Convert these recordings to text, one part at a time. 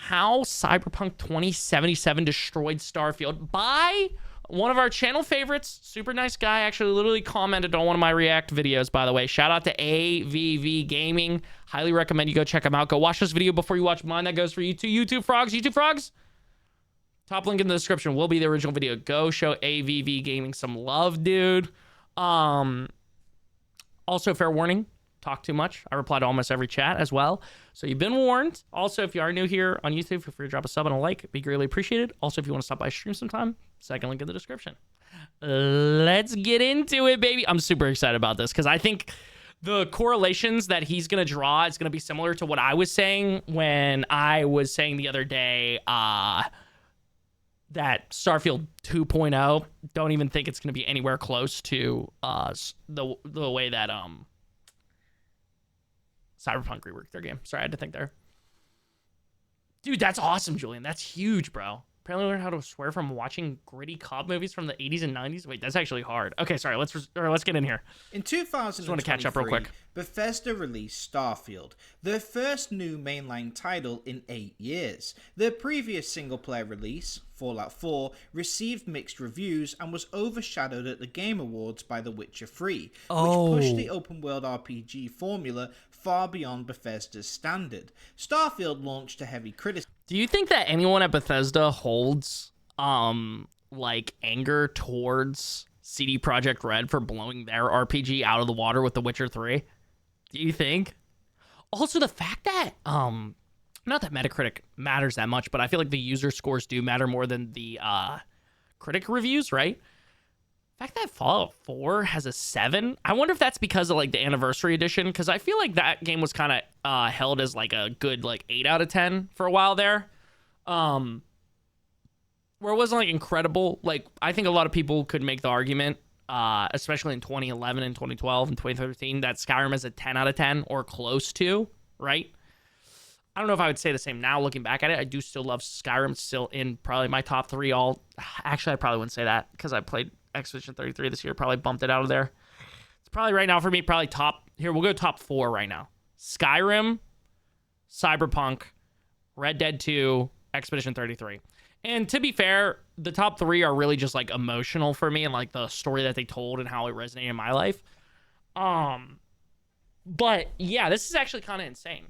How Cyberpunk 2077 Destroyed Starfield by one of our channel favorites. Super nice guy. Actually literally commented on one of my React videos, by the way. Shout out to AVV Gaming. Highly recommend you go check him out. Go watch this video before you watch mine. That goes for you too. YouTube Frogs. YouTube Frogs. Top link in the description will be the original video. Go show AVV Gaming some love, dude. Also, fair warning. Talk too much. I reply to almost every chat as well. So you've been warned. Also, if you are new here on YouTube, feel free to drop a sub and a like. It'd be greatly appreciated. Also, if you want to stop by stream sometime, second link in the description. Let's get into it, baby. I'm super excited about this because I think the correlations that he's going to draw is going to be similar to what I was saying when I was saying the other day that Starfield 2.0, don't even think it's going to be anywhere close to the way that Cyberpunk reworked their game. Sorry, I had to think there. Dude, that's awesome, Julian. That's huge, bro. Apparently learned how to swear from watching gritty cop movies from the 80s and 90s. Wait, that's actually hard. Okay, sorry. Let's get in here. In 2023, just want to catch up real quick. Bethesda released Starfield, their first new mainline title in 8 years. Their previous single-player release, Fallout 4, received mixed reviews and was overshadowed at the Game Awards by The Witcher 3, which pushed the open-world RPG formula far beyond Bethesda's standard. Starfield launched to heavy criticism. Do you think that anyone at Bethesda holds like anger towards CD Projekt Red for blowing their RPG out of the water with The Witcher 3? Do you think? Also, the fact that not that Metacritic matters that much, but I feel like the user scores do matter more than the critic reviews, right? The fact that Fallout 4 has a 7, I wonder if that's because of like the anniversary edition, because I feel like that game was kind of held as like a good like 8 out of 10 for a while there, where it wasn't like incredible. Like I think a lot of people could make the argument, especially in 2011 and 2012 and 2013, that Skyrim is a 10 out of 10 or close to, right? I don't know if I would say the same now looking back at it. I do still love Skyrim. It's still in probably my top 3 all. Actually, I probably wouldn't say that because I played Expedition 33 this year, probably bumped it out of there. It's probably right now for me, probably top, here, we'll go top 4 right now. Skyrim, Cyberpunk, Red Dead 2, Expedition 33. And to be fair, the top 3 are really just like emotional for me and like the story that they told and how it resonated in my life. But yeah, this is actually kind of insane.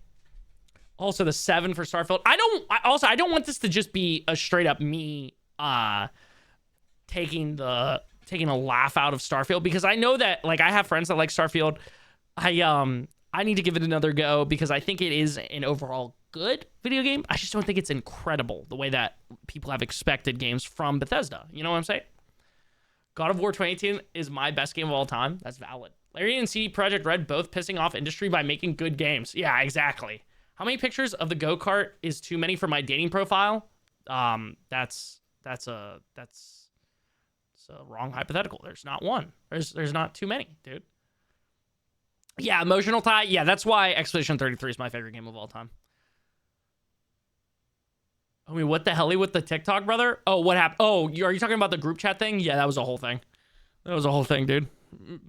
Also the 7 for Starfield. I don't want this to just be a straight up me taking a laugh out of Starfield, because I know that like I have friends that like Starfield. I need to give it another go because I think it is an overall good video game. I just don't think it's incredible the way that people have expected games from Bethesda. You know what I'm saying? God of War 2018 is my best game of all time. That's valid. Larry and CD Projekt Red both pissing off industry by making good games. Yeah, exactly. How many pictures of the go-kart is too many for my dating profile? That's a wrong hypothetical. There's not one. There's not too many, dude. Yeah, emotional tie. Yeah, that's why Expedition 33 is my favorite game of all time. I mean, what the hell with the TikTok, brother? Oh, what happened? Oh, are you talking about the group chat thing? Yeah, that was a whole thing. That was a whole thing, dude.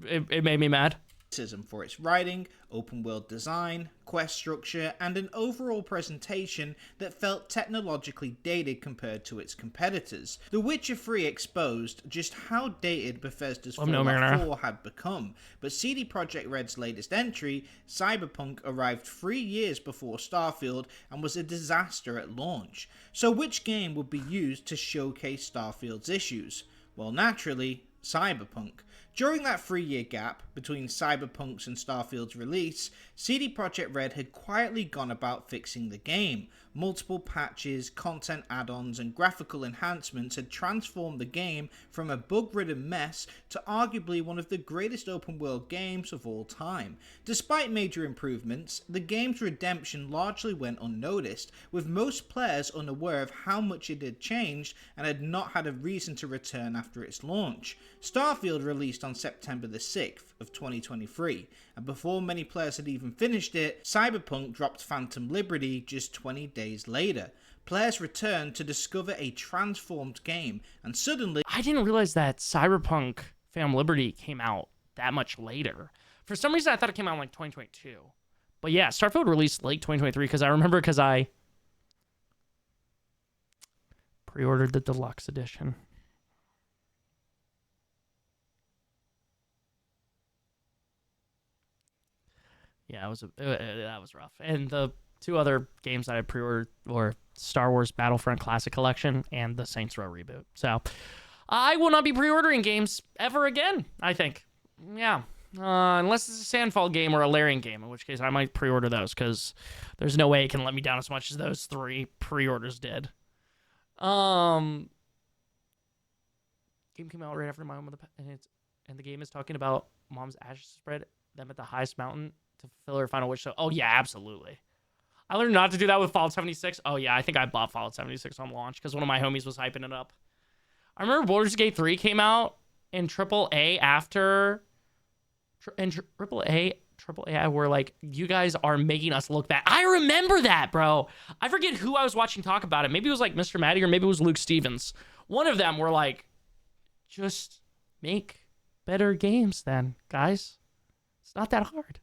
It made me mad. For its writing, open world design, quest structure, and an overall presentation that felt technologically dated compared to its competitors. The Witcher 3 exposed just how dated Bethesda's Fallout 4 had become, but CD Projekt Red's latest entry, Cyberpunk, arrived 3 years before Starfield and was a disaster at launch. So which game would be used to showcase Starfield's issues? Well, naturally, Cyberpunk. During that 3-year gap between Cyberpunk's and Starfield's release, CD Projekt Red had quietly gone about fixing the game. Multiple patches, content add-ons, and graphical enhancements had transformed the game from a bug-ridden mess to arguably one of the greatest open-world games of all time. Despite major improvements, the game's redemption largely went unnoticed, with most players unaware of how much it had changed and had not had a reason to return after its launch. Starfield released on September the 6th of 2023, and before many players had even finished it, Cyberpunk dropped Phantom Liberty just 20 days later. Players returned to discover a transformed game, and suddenly... I didn't realize that Cyberpunk Phantom Liberty came out that much later. For some reason, I thought it came out in like 2022. But yeah, Starfield released late 2023 because I remember Pre-ordered the deluxe edition. Yeah, that was rough. And the two other games that I pre-ordered were Star Wars Battlefront Classic Collection and the Saints Row reboot. So I will not be pre-ordering games ever again, I think. Yeah. Unless it's a Sandfall game or a Larian game, in which case I might pre-order those, because there's no way it can let me down as much as those 3 pre-orders did. Game came out right after my mom and the game is talking about mom's ashes spread them at the highest mountain to fulfill her final wish. So, oh yeah, absolutely. I learned not to do that with Fallout 76. Oh yeah, I think I bought Fallout 76 on launch because one of my homies was hyping it up. I remember Baldur's Gate 3 came out in AAA after, and AAA were like, you guys are making us look bad. I remember that, bro. I forget who I was watching talk about it. Maybe it was like Mr. Maddie or maybe it was Luke Stevens. One of them were like, just make better games then, guys. It's not that hard.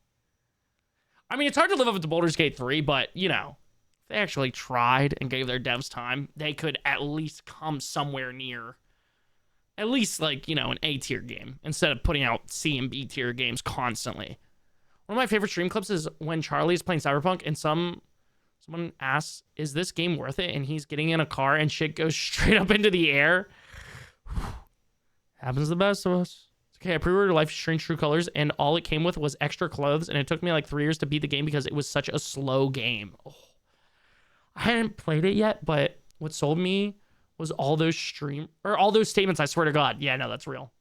I mean, it's hard to live up to Baldur's Gate 3, but, you know, if they actually tried and gave their devs time, they could at least come somewhere near, at least, like, you know, an A-tier game, instead of putting out C and B-tier games constantly. One of my favorite stream clips is when Charlie is playing Cyberpunk, and someone asks, is this game worth it? And he's getting in a car, and shit goes straight up into the air. Happens to the best of us. Okay, I pre-ordered Life is Strange True Colors, and all it came with was extra clothes, and it took me like 3 years to beat the game because it was such a slow game. Oh. I hadn't played it yet, but what sold me was all those statements, I swear to God. Yeah, no, that's real.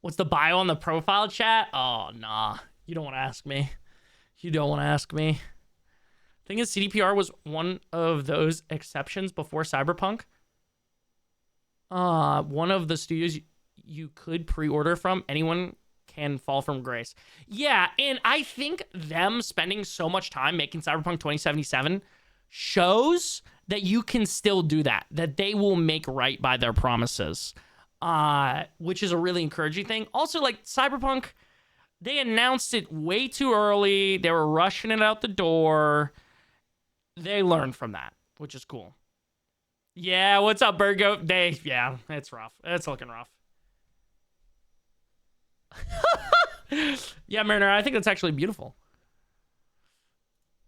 What's the bio on the profile chat? Oh, nah. You don't want to ask me. You don't want to ask me. Thing is, CDPR was one of those exceptions before Cyberpunk. One of the studios you could pre-order from, anyone can fall from grace. Yeah, and I think them spending so much time making Cyberpunk 2077 shows that you can still do that they will make right by their promises, which is a really encouraging thing. Also, like, Cyberpunk, they announced it way too early. They were rushing it out the door. They learned from that, which is cool. Yeah, what's up, Virgo? Yeah, it's rough. It's looking rough. Yeah, Mariner, I think that's actually beautiful.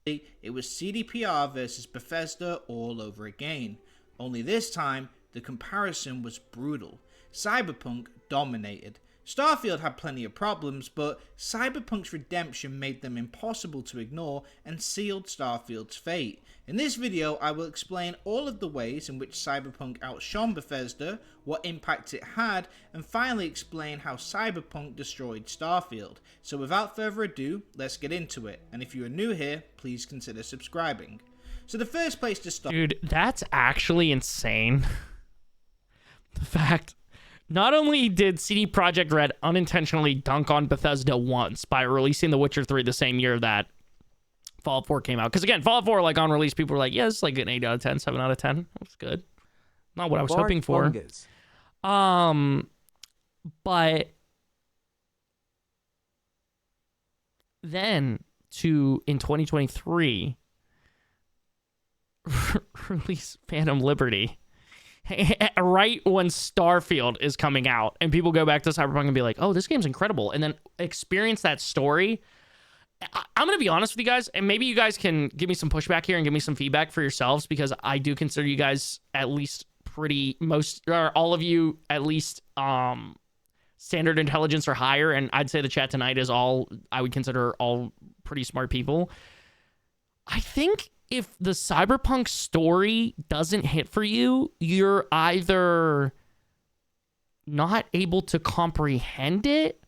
It was CDPR versus Bethesda all over again. Only this time, the comparison was brutal. Cyberpunk dominated. Starfield had plenty of problems, but Cyberpunk's redemption made them impossible to ignore and sealed Starfield's fate. In this video, I will explain all of the ways in which Cyberpunk outshone Bethesda, what impact it had, and finally explain how Cyberpunk destroyed Starfield. So without further ado, let's get into it. And if you are new here, please consider subscribing. So the first place to start... Dude, that's actually insane. The fact... Not only did CD Projekt Red unintentionally dunk on Bethesda once by releasing The Witcher 3 the same year that Fallout 4 came out. Because again, Fallout 4, like, on release, people were like, yeah, it's like an 8 out of 10, 7 out of 10. That's good. Not what I was hoping for. But then in 2023 release Phantom Liberty right when Starfield is coming out, and people go back to Cyberpunk and be like, oh, this game's incredible, and then experience that story. I'm going to be honest with you guys, and maybe you guys can give me some pushback here and give me some feedback for yourselves, because I do consider you guys at least all of you at least standard intelligence or higher, and I'd say the chat tonight is all, I would consider all pretty smart people. I think if the Cyberpunk story doesn't hit for you, you're either not able to comprehend it,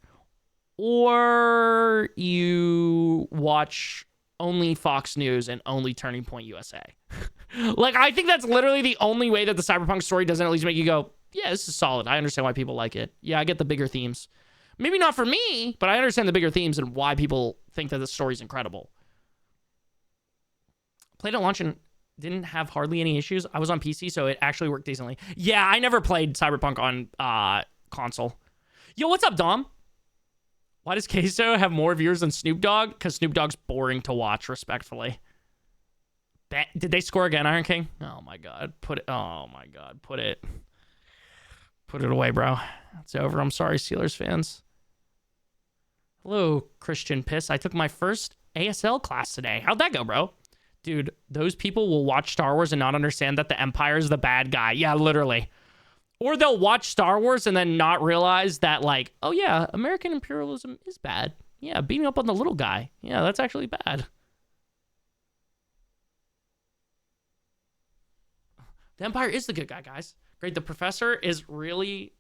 or you watch only Fox News and only Turning Point USA. Like, I think that's literally the only way that the Cyberpunk story doesn't at least make you go, yeah, this is solid. I understand why people like it. Yeah, I get the bigger themes. Maybe not for me, but I understand the bigger themes and why people think that the story's incredible. Played at launch and didn't have hardly any issues. I was on PC, so it actually worked decently. Yeah, I never played Cyberpunk on console. Yo, what's up, Dom? Why does Queso have more viewers than Snoop Dogg? Because Snoop Dogg's boring to watch, respectfully. Did they score again, Iron King? Oh my god. Oh my god. Put it away, bro. It's over. I'm sorry, Steelers fans. Hello, Christian Piss. I took my first ASL class today. How'd that go, bro? Dude, those people will watch Star Wars and not understand that the Empire is the bad guy. Yeah, literally. Or they'll watch Star Wars and then not realize that, like, oh yeah, American imperialism is bad. Yeah, beating up on the little guy. Yeah, that's actually bad. The Empire is the good guy, guys. Great. The professor is really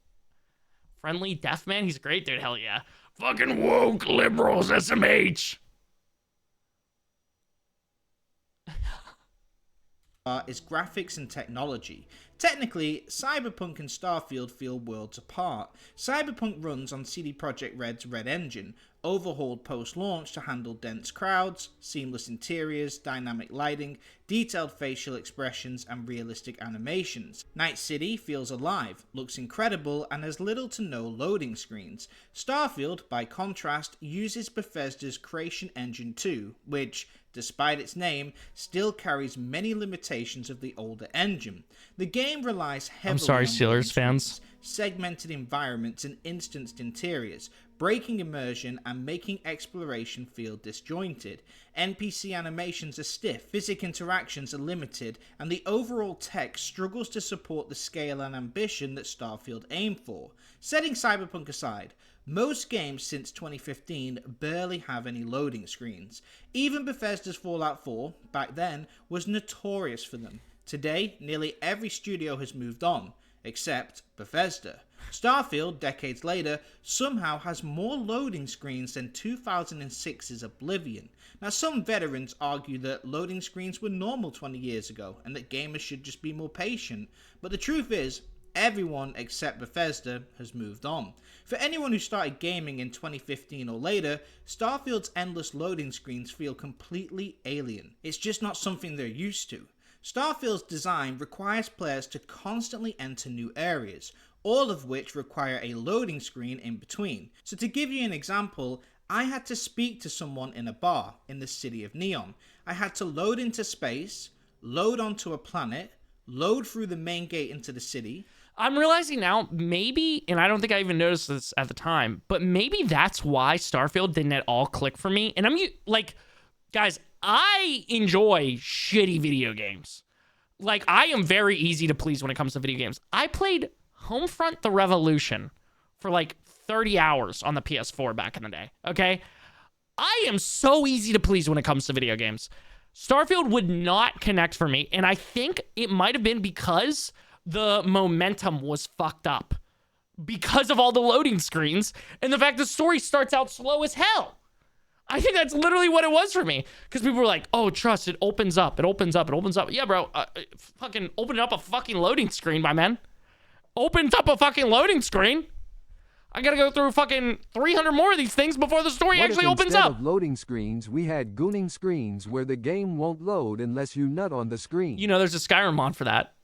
friendly. Deaf man, he's great, dude. Hell yeah. Fucking woke liberals, SMH. Is graphics and technology. Technically, Cyberpunk and Starfield feel worlds apart. Cyberpunk runs on CD Projekt Red's Red Engine, overhauled post-launch to handle dense crowds, seamless interiors, dynamic lighting, detailed facial expressions, and realistic animations. Night City feels alive, looks incredible, and has little to no loading screens. Starfield, by contrast, uses Bethesda's Creation Engine 2, which, despite its name, still carries many limitations of the older engine. The game relies heavily I'm sorry, on Steelers fans. segmented environments and instanced interiors, breaking immersion and making exploration feel disjointed. NPC animations are stiff, physical interactions are limited, and the overall tech struggles to support the scale and ambition that Starfield aimed for. Setting Cyberpunk aside, most games since 2015 barely have any loading screens. Even Bethesda's Fallout 4, back then, was notorious for them. Today, nearly every studio has moved on, except Bethesda. Starfield, decades later, somehow has more loading screens than 2006's Oblivion. Now, some veterans argue that loading screens were normal 20 years ago, and that gamers should just be more patient, but the truth is, everyone except Bethesda has moved on. For anyone who started gaming in 2015 or later, Starfield's endless loading screens feel completely alien. It's just not something they're used to. Starfield's design requires players to constantly enter new areas, all of which require a loading screen in between. So to give you an example, I had to speak to someone in a bar in the city of Neon. I had to load into space, load onto a planet, load through the main gate into the city. I'm realizing now, maybe, and I don't think I even noticed this at the time, but maybe that's why Starfield didn't at all click for me. And I'm like, guys, I enjoy shitty video games. Like, I am very easy to please when it comes to video games. I played Homefront the Revolution for like 30 hours on the PS4 back in the day, okay? I am so easy to please when it comes to video games. Starfield would not connect for me, and I think it might have been because the momentum was fucked up because of all the loading screens and the fact the story starts out slow as hell. I think that's literally what it was for me, because people were like, oh, trust, it opens up, it opens up, it opens up. Yeah, bro, fucking open up a fucking loading screen, my man. Opens up a fucking loading screen. I gotta go through fucking 300 more of these things before the story actually opens up. Instead of loading screens, we had gooning screens where the game won't load unless you nut on the screen. You know, there's a Skyrim mod for that.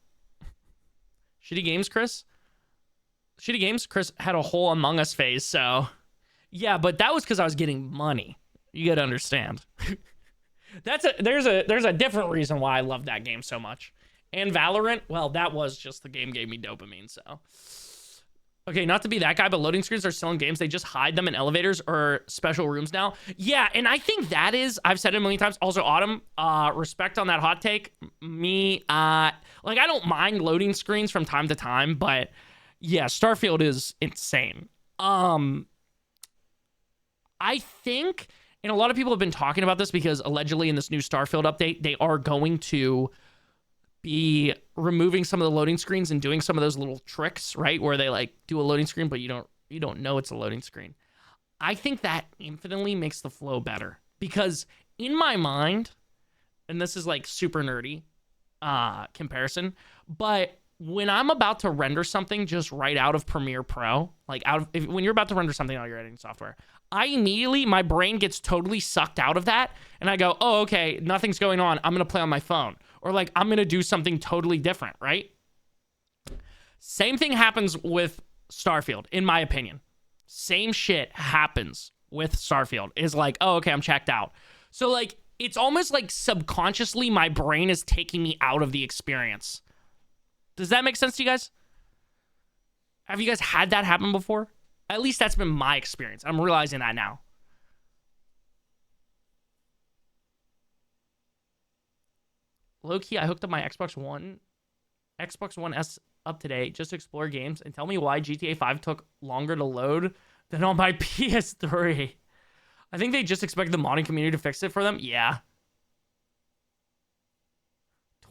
Shitty Games, Chris? Shitty Games, Chris had a whole Among Us phase, so... Yeah, but that was because I was getting money. You gotta understand. There's a different reason why I love that game so much. And Valorant, well, that was just the game gave me dopamine, so... Okay, not to be that guy, but loading screens are still in games. They just hide them in elevators or special rooms now. Yeah, and I think that is, I've said it a million times. Also, Autumn, respect on that hot take. Me, like, I don't mind loading screens from time to time, but yeah, Starfield is insane. I think, and a lot of people have been talking about this because allegedly in this new Starfield update, they are going to be removing some of the loading screens and doing some of those little tricks, right? Where they like do a loading screen, but you don't know it's a loading screen. I think that infinitely makes the flow better, because in my mind, and this is like super nerdy comparison, but when I'm about to render something just right out of Premiere Pro, like when you're about to render something out of your editing software, my brain gets totally sucked out of that. And I go, oh, okay, nothing's going on. I'm going to play on my phone. Or like, I'm going to do something totally different, right? Same thing happens with Starfield, in my opinion. Same shit happens with Starfield. Is like, oh, okay, I'm checked out. So like, it's almost like subconsciously my brain is taking me out of the experience. Does that make sense to you guys? Have you guys had that happen before? At least that's been my experience. I'm realizing that now. Low key, I hooked up my Xbox One S up today just to explore games and tell me why GTA 5 took longer to load than on my PS3. I think they just expected the modding community to fix it for them. Yeah.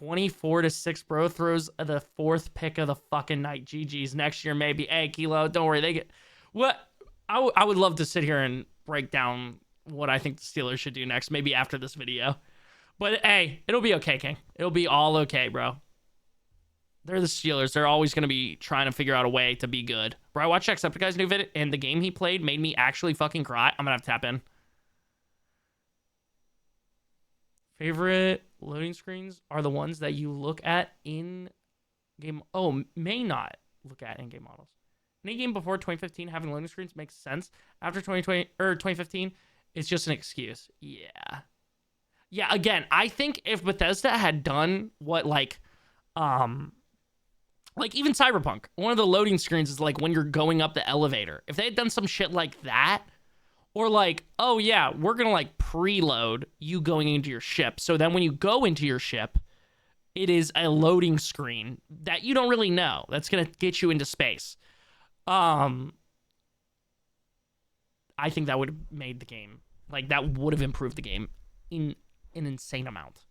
24-6, bro. Throws the 4th pick of the fucking night. GG's. Next year, maybe. Hey, Kilo, don't worry. They get... What? I would love to sit here and break down what I think the Steelers should do next, maybe after this video. But, hey, it'll be okay, King. It'll be all okay, bro. They're the Steelers. They're always going to be trying to figure out a way to be good. Bro, I watched Jacksepticeye's new video, and the game he played made me actually fucking cry. I'm going to have to tap in. Favorite loading screens are the ones that you look at in game. Oh, may not look at in game models. Any game before 2015 having loading screens makes sense. After 2020 or 2015, it's just an excuse. Yeah. Yeah, again, I think if Bethesda had done what like even Cyberpunk, one of the loading screens is like when you're going up the elevator. If they had done some shit like that, or like, oh yeah, we're gonna like preload you going into your ship. So then when you go into your ship, it is a loading screen that you don't really know. That's gonna get you into space. I think that would have made the game, like that would have improved the game in an insane amount.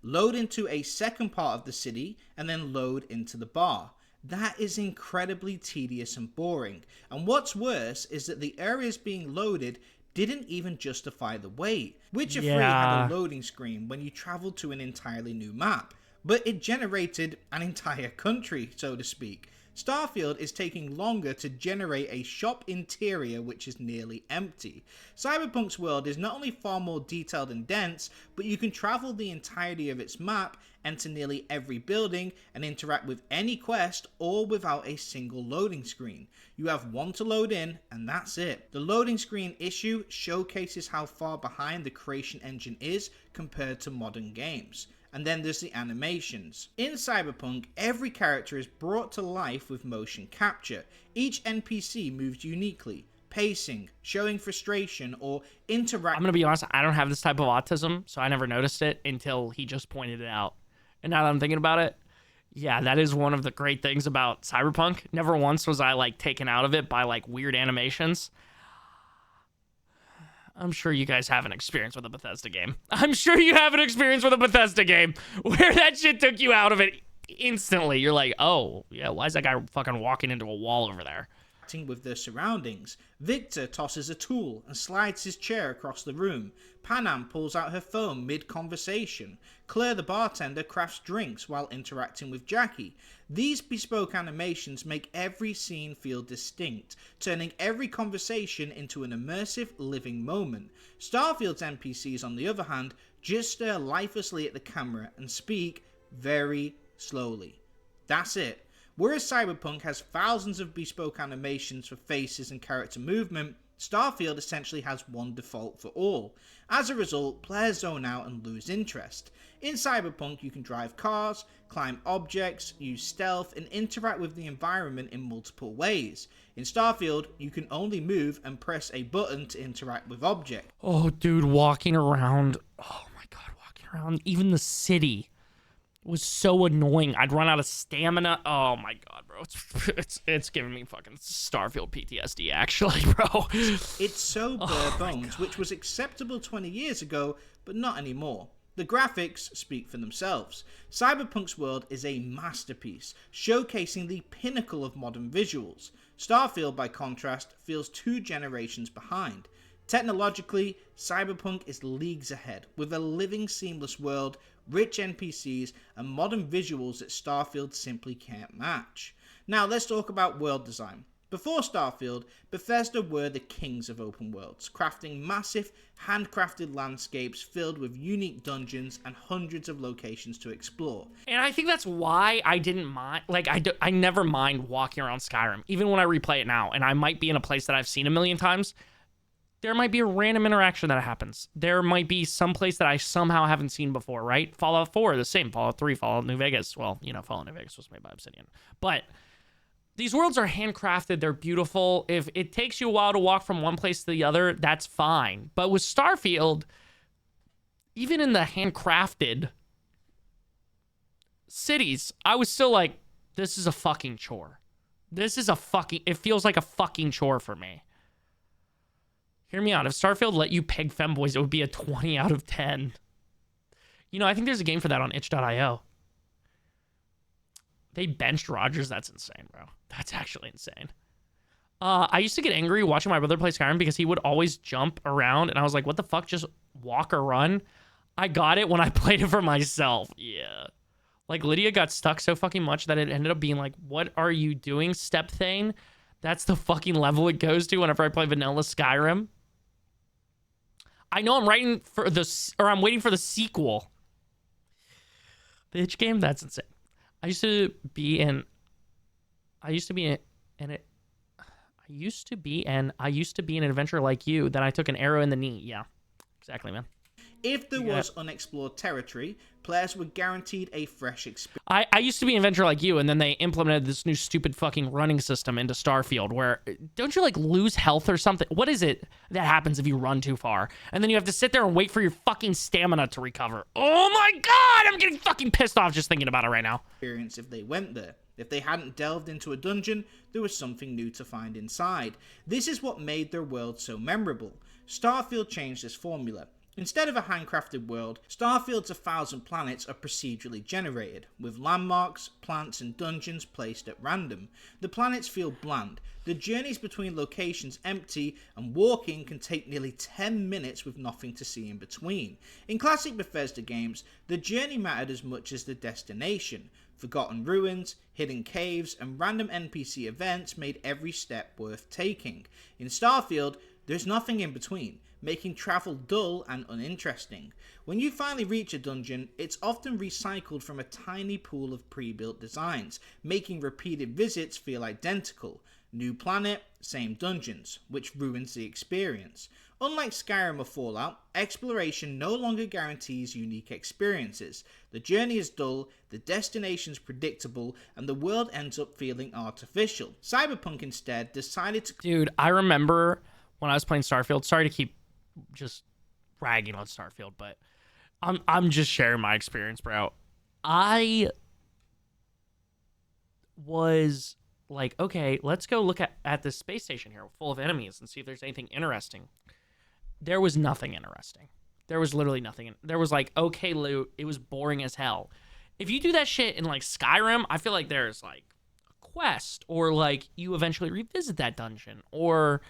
Load into a second part of the city and then load into the bar. That is incredibly tedious and boring. And what's worse is that the areas being loaded didn't even justify the wait. Witcher 3 had a loading screen when you traveled to an entirely new map, but it generated an entire country, so to speak. Starfield is taking longer to generate a shop interior which is nearly empty. Cyberpunk's world is not only far more detailed and dense, but you can travel the entirety of its map, enter nearly every building, and interact with any quest, all without a single loading screen. You have one to load in, and that's it. The loading screen issue showcases how far behind the creation engine is compared to modern games. And then there's the animations. In Cyberpunk, every character is brought to life with motion capture. Each NPC moves uniquely, pacing, showing frustration, or interacting. I'm gonna be honest, I don't have this type of autism, so I never noticed it until he just pointed it out. And now that I'm thinking about it, yeah, that is one of the great things about Cyberpunk. Never once was I like taken out of it by like weird animations. I'm sure you guys have an experience with a Bethesda game. I'm sure you have an experience with a Bethesda game where that shit took you out of it instantly. You're like, oh, yeah, why is that guy fucking walking into a wall over there? With their surroundings. Victor tosses a tool and slides his chair across the room. Panam pulls out her phone mid-conversation. Claire the bartender crafts drinks while interacting with Jackie. These bespoke animations make every scene feel distinct, turning every conversation into an immersive living moment. Starfield's NPCs, on the other hand, just stare lifelessly at the camera and speak very slowly. That's it. Whereas Cyberpunk has thousands of bespoke animations for faces and character movement, Starfield essentially has one default for all. As a result, players zone out and lose interest. In Cyberpunk, you can drive cars, climb objects, use stealth, and interact with the environment in multiple ways. In Starfield, you can only move and press a button to interact with objects. Oh, dude, walking around. Oh my god, walking around. Even the city was so annoying. I'd run out of stamina. Oh my god, bro. It's giving me fucking Starfield PTSD, actually, bro. It's so bare bones, which was acceptable 20 years ago, but not anymore. The graphics speak for themselves. Cyberpunk's world is a masterpiece, showcasing the pinnacle of modern visuals. Starfield, by contrast, feels 2 generations behind. Technologically, Cyberpunk is leagues ahead, with a living, seamless world, rich NPCs, and modern visuals that Starfield simply can't match. Now let's talk about world design. Before Starfield, Bethesda were the kings of open worlds, crafting massive, handcrafted landscapes filled with unique dungeons and hundreds of locations to explore. And I think that's why I didn't mind, like, I never mind walking around Skyrim, even when I replay it now, and I might be in a place that I've seen a million times. there might be a random interaction that happens. There might be some place that I somehow haven't seen before, right? Fallout 4, the same. Fallout 3, Fallout New Vegas. Well, you know, Fallout New Vegas was made by Obsidian. But these worlds are handcrafted. They're beautiful. If it takes you a while to walk from one place to the other, that's fine. But with Starfield, even in the handcrafted cities, I was still like, this is a fucking chore. It feels like a fucking chore for me. Hear me out. If Starfield let you peg femboys, it would be a 20 out of 10. You know, I think there's a game for that on itch.io. They benched Rogers. That's insane, bro. That's actually insane. I used to get angry watching my brother play Skyrim because he would always jump around, and I was like, what the fuck? Just walk or run? I got it when I played it for myself. Yeah. Like, Lydia got stuck so fucking much that it ended up being like, what are you doing, Step Thane? That's the fucking level it goes to whenever I play vanilla Skyrim. I know I'm waiting for the sequel. The itch game? That's insane. I used to be an adventurer like you. Then I took an arrow in the knee. Yeah, exactly, man. If there was unexplored territory, players were guaranteed a fresh experience. I used to be an adventurer like you, and then they implemented this new stupid fucking running system into Starfield where, don't you like lose health or something? What is it that happens if you run too far? And then you have to sit there and wait for your fucking stamina to recover. Oh my god, I'm getting fucking pissed off just thinking about it right now. If they went there. If they hadn't delved into a dungeon, there was something new to find inside. This is what made their world so memorable. Starfield changed this formula. Instead of a handcrafted world, Starfield's 1,000 planets are procedurally generated, with landmarks, plants and dungeons placed at random. The planets feel bland, the journeys between locations empty, and walking can take nearly 10 minutes with nothing to see in between. In classic Bethesda games, the journey mattered as much as the destination. Forgotten ruins, hidden caves, and random NPC events made every step worth taking. In Starfield, there's nothing in between, making travel dull and uninteresting. When you finally reach a dungeon, it's often recycled from a tiny pool of pre-built designs, making repeated visits feel identical. New planet, same dungeons, which ruins the experience. Unlike Skyrim or Fallout, exploration no longer guarantees unique experiences. The journey is dull, the destination's predictable, and the world ends up feeling artificial. Cyberpunk instead decided to... Dude, I remember when I was playing Starfield, sorry to keep just ragging on Starfield, but I'm just sharing my experience, bro. I was like, okay, let's go look at this space station here full of enemies and see if there's anything interesting. There was nothing interesting. There was literally nothing. There was like, okay, loot. It was boring as hell. If you do that shit in like Skyrim, I feel like there's like a quest, or like you eventually revisit that dungeon, or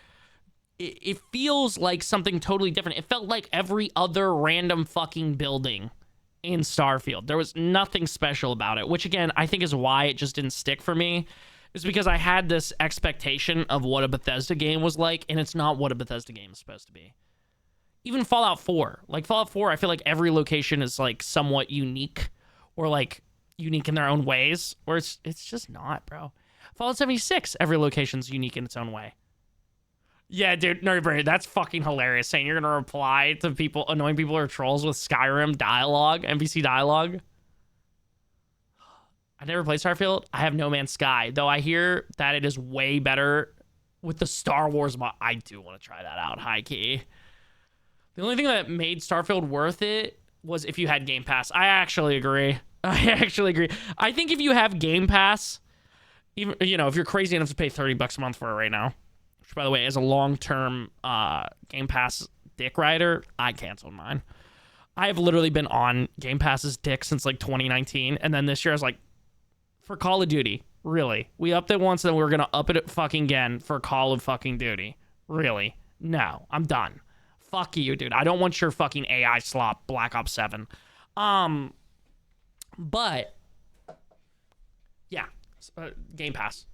it feels like something totally different. It felt like every other random fucking building in Starfield. There was nothing special about it, which again, I think is why it just didn't stick for me. Is because I had this expectation of what a Bethesda game was like, and it's not what a Bethesda game is supposed to be. Even Fallout 4. Like Fallout 4, I feel like every location is like somewhat unique, or like unique in their own ways, or it's just not, bro. Fallout 76, every location's unique in its own way. Yeah, dude, Nerdberry, that's fucking hilarious. Saying you're gonna reply to people, annoying people or trolls with Skyrim dialogue, NPC dialogue. I never played Starfield. I have No Man's Sky, though I hear that it is way better with the Star Wars mod. I do want to try that out, high key. The only thing that made Starfield worth it was if you had Game Pass. I actually agree. I think if you have Game Pass, even, you know, if you're crazy enough to pay $30 a month for it right now, which by the way, as a long-term Game Pass dick rider, I canceled mine. I have literally been on Game Pass's dick since like 2019, and then this year I was like, for Call of Duty, really? We upped it once, and then we're gonna up it fucking again for Call of fucking Duty. Really? No, I'm done. Fuck you, dude. I don't want your fucking AI slop, Black Ops 7. But yeah, Game Pass,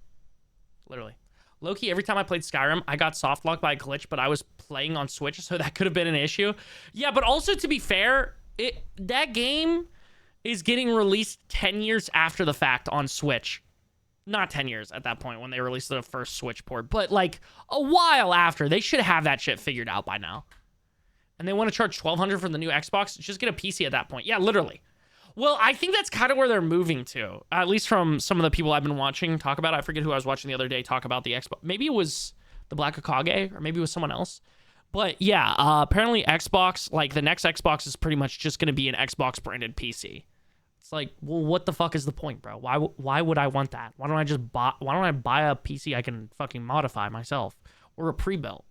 literally. Low-key, every time I played Skyrim, I got softlocked by a glitch, but I was playing on Switch, so that could have been an issue. Yeah, but also, to be fair, that game is getting released 10 years after the fact on Switch. not 10 years at that point when they released the first Switch port, but like a while after. They should have that shit figured out by now. And they want to charge $1,200 for the new Xbox. Just get a PC at that point. Yeah, literally. Well, I think that's kind of where they're moving to, at least from some of the people I've been watching talk about it. I forget who I was watching the other day talk about the Xbox. Maybe it was the Black Hokage, or maybe it was someone else. But yeah, apparently Xbox, like the next Xbox is pretty much just going to be an Xbox branded PC. It's like, well, what the fuck is the point, bro? Why would I want that? Why don't I buy a PC I can fucking modify myself, or a pre-built?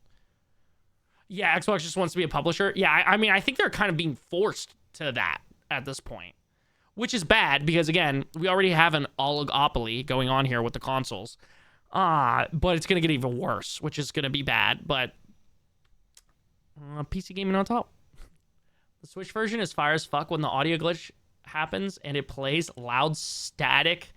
Yeah, Xbox just wants to be a publisher. Yeah, I mean, I think they're kind of being forced to that at this point, which is bad because, again, we already have an oligopoly going on here with the consoles. But it's going to get even worse, which is going to be bad. But PC gaming on top. The Switch version is fire as fuck when the audio glitch happens and it plays loud static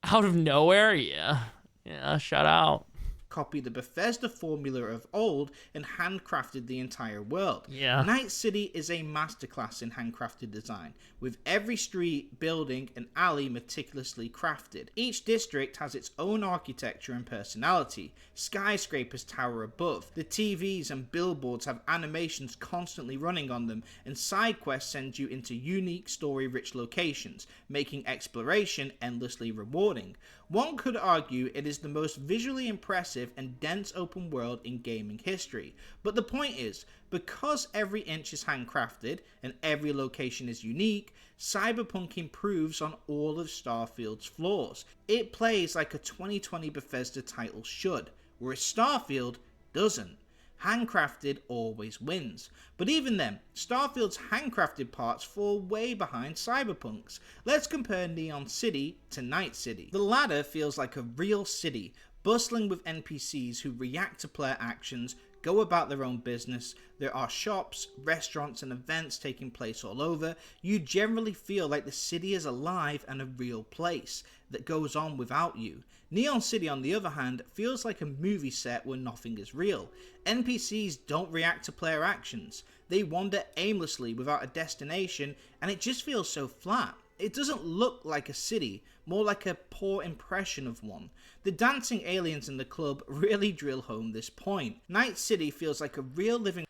out of nowhere. Yeah, shout out. Copied the Bethesda formula of old and handcrafted the entire world. Yeah. Night City is a masterclass in handcrafted design, with every street, building, and alley meticulously crafted. Each district has its own architecture and personality. Skyscrapers tower above. The TVs and billboards have animations constantly running on them, and side quests send you into unique story-rich locations, making exploration endlessly rewarding. One could argue it is the most visually impressive and dense open world in gaming history. But the point is, because every inch is handcrafted and every location is unique, Cyberpunk improves on all of Starfield's flaws. It plays like a 2020 Bethesda title should, whereas Starfield doesn't. Handcrafted always wins. But even then, Starfield's handcrafted parts fall way behind Cyberpunk's. Let's compare Neon City to Night City. The latter feels like a real city, bustling with NPCs who react to player actions, go about their own business. There are shops, restaurants, and events taking place all over. You generally feel like the city is alive and a real place that goes on without you. Neon City, on the other hand, feels like a movie set where nothing is real. NPCs don't react to player actions. They wander aimlessly without a destination, and it just feels so flat. It doesn't look like a city, more like a poor impression of one. The dancing aliens in the club really drill home this point. Night City feels like a real living...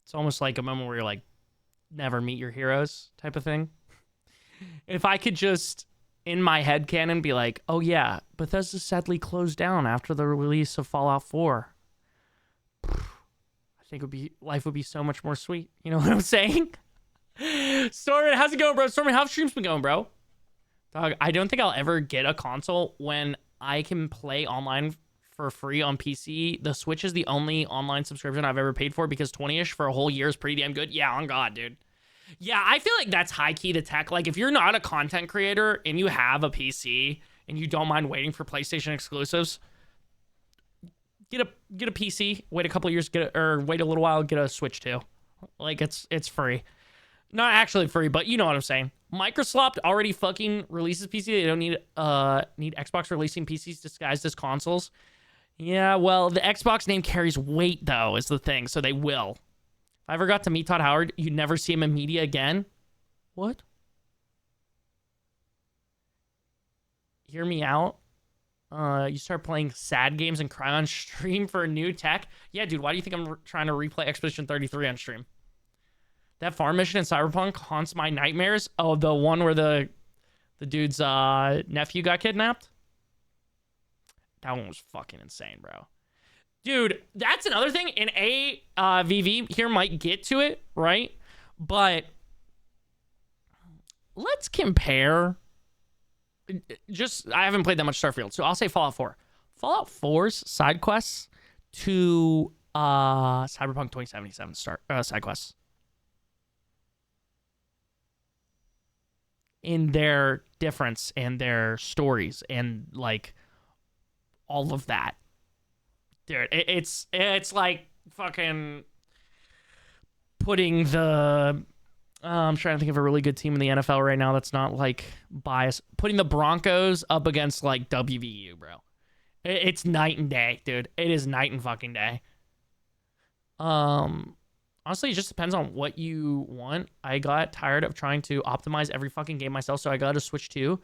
It's almost like a moment where you're like, never meet your heroes type of thing. If I could just, in my head canon, be like, oh yeah, Bethesda sadly closed down after the release of Fallout 4. I think life would be so much more sweet. You know what I'm saying? Stormin, how's it going, bro? Stormin, how's streams been going, bro? Dog, I don't think I'll ever get a console when I can play online for free on PC. The Switch is the only online subscription I've ever paid for because 20-ish for a whole year is pretty damn good. Yeah, on God, dude. Yeah, I feel like that's high key to tech. Like, if you're not a content creator and you have a PC and you don't mind waiting for PlayStation exclusives, get a PC, wait a couple years, or wait a little while, get a Switch too. Like, it's free. Not actually free, but you know what I'm saying. Microsoft already fucking releases PC. They don't need Xbox releasing PCs disguised as consoles. Yeah, well, the Xbox name carries weight, though, is the thing, so they will. If I ever got to meet Todd Howard, you'd never see him in media again. What? Hear me out. You start playing sad games and cry on stream for new tech. Yeah, dude, why do you think I'm trying to replay Expedition 33 on stream? That farm mission in Cyberpunk haunts my nightmares. Oh, the one where the dude's nephew got kidnapped? That one was fucking insane, bro. Dude, that's another thing. And AVV here might get to it, right? But let's compare. I haven't played that much Starfield, so I'll say Fallout 4. Fallout 4's side quests to Cyberpunk 2077 side quests. In their difference and their stories and like all of that. Dude, it's like fucking putting the I'm trying to think of a really good team in the NFL right now that's not like biased. Putting the Broncos up against like WVU, bro. It's night and day, dude. It is night and fucking day. Honestly, it just depends on what you want. I got tired of trying to optimize every fucking game myself, so I got to switch to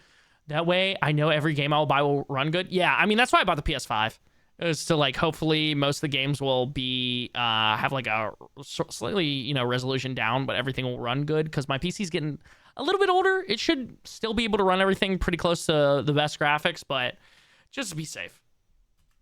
That way, I know every game I'll buy will run good. Yeah, I mean, that's why I bought the PS5. It was to, like, hopefully most of the games will be, have, like, a slightly, you know, resolution down, but everything will run good, because my PC's getting a little bit older. It should still be able to run everything pretty close to the best graphics, but just to be safe.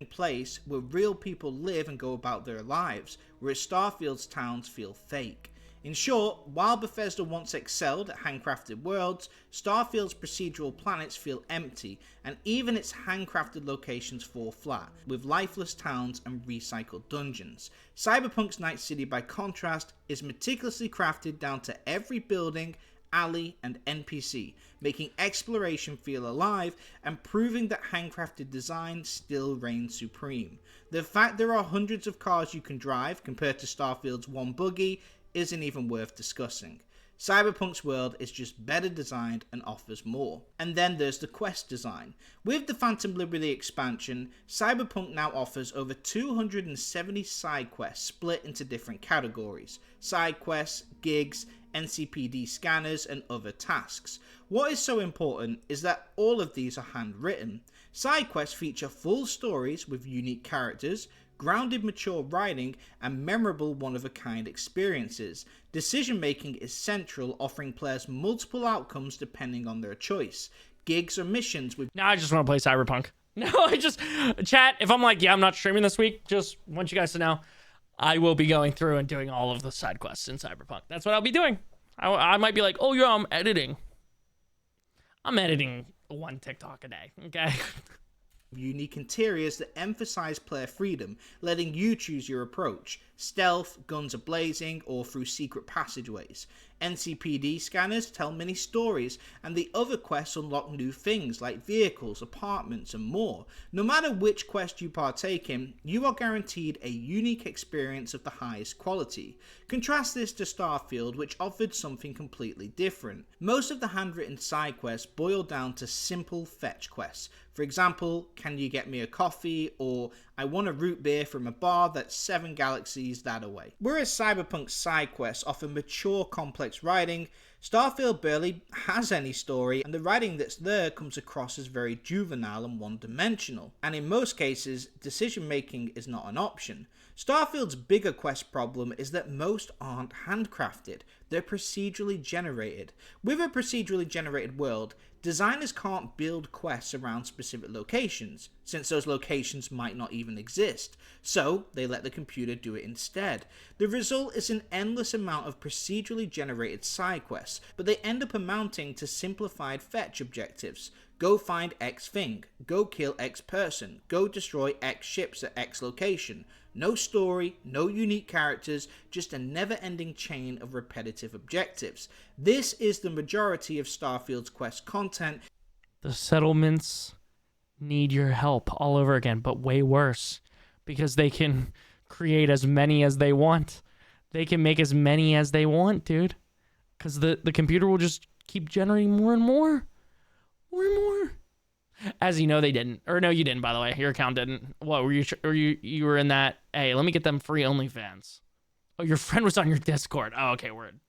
Place where real people live and go about their lives, whereas Starfield's towns feel fake. In short, while Bethesda once excelled at handcrafted worlds, Starfield's procedural planets feel empty, and even its handcrafted locations fall flat, with lifeless towns and recycled dungeons. Cyberpunk's Night City, by contrast, is meticulously crafted down to every building, alley, and NPC, making exploration feel alive and proving that handcrafted design still reigns supreme. The fact there are hundreds of cars you can drive compared to Starfield's one buggy isn't even worth discussing. Cyberpunk's world is just better designed and offers more. And then there's the quest design. With the Phantom Liberty expansion, Cyberpunk now offers over 270 side quests split into different categories: side quests, gigs, NCPD scanners, and other tasks. What is so important is that all of these are handwritten. Side quests feature full stories with unique characters, grounded mature writing, and memorable one-of-a-kind experiences. Decision making is central, offering players multiple outcomes depending on their choice. Gigs or missions with... Now I just want to play Cyberpunk. No, chat, if I'm like, yeah, I'm not streaming this week, just want you guys to know, I will be going through and doing all of the side quests in Cyberpunk. That's what I'll be doing. I might be like, oh yeah, I'm editing one TikTok a day, okay? Unique interiors that emphasize player freedom, letting you choose your approach: stealth, guns a-blazing, or through secret passageways. NCPD scanners tell many stories, and the other quests unlock new things like vehicles, apartments, and more. No matter which quest you partake in, you are guaranteed a unique experience of the highest quality. Contrast this to Starfield, which offered something completely different. Most of the handwritten side quests boil down to simple fetch quests. For example, can you get me a coffee, or I want a root beer from a bar that's 7 galaxies that away. Whereas Cyberpunk's side quests offer mature, complex writing, Starfield barely has any story, and the writing that's there comes across as very juvenile and one-dimensional, and in most cases, decision making is not an option. Starfield's bigger quest problem is that most aren't handcrafted, they're procedurally generated. With a procedurally generated world, designers can't build quests around specific locations, since those locations might not even exist, so they let the computer do it instead. The result is an endless amount of procedurally generated side quests, but they end up amounting to simplified fetch objectives. Go find X thing, go kill X person, go destroy X ships at X location. No story, no unique characters, just a never-ending chain of repetitive objectives. This is the majority of Starfield's quest content. The settlements need your help all over again, but way worse, because they can create as many as they want. They can make as many as they want, dude, because the computer will just keep generating more and more. More and more. As you know, they didn't. Or no, you didn't, by the way. Your account didn't. What, were you were in that, hey, let me get them free OnlyFans. Oh, your friend was on your Discord. Oh, okay, word.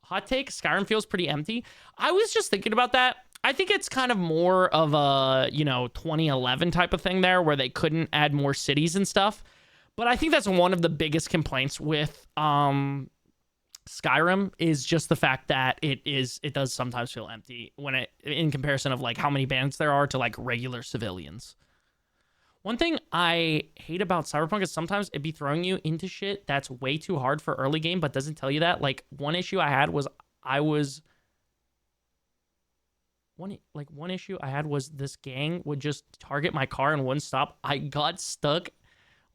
Hot take, Skyrim feels pretty empty. I was just thinking about that. I think it's kind of more of a, 2011 type of thing there, where they couldn't add more cities and stuff. But I think that's one of the biggest complaints with Skyrim, is just the fact that it does sometimes feel empty in comparison of like how many bandits there are to like regular civilians. One thing I hate about Cyberpunk is sometimes it'd be throwing you into shit that's way too hard for early game, but doesn't tell you that. Like one issue I had was this gang would just target my car and wouldn't stop. I got stuck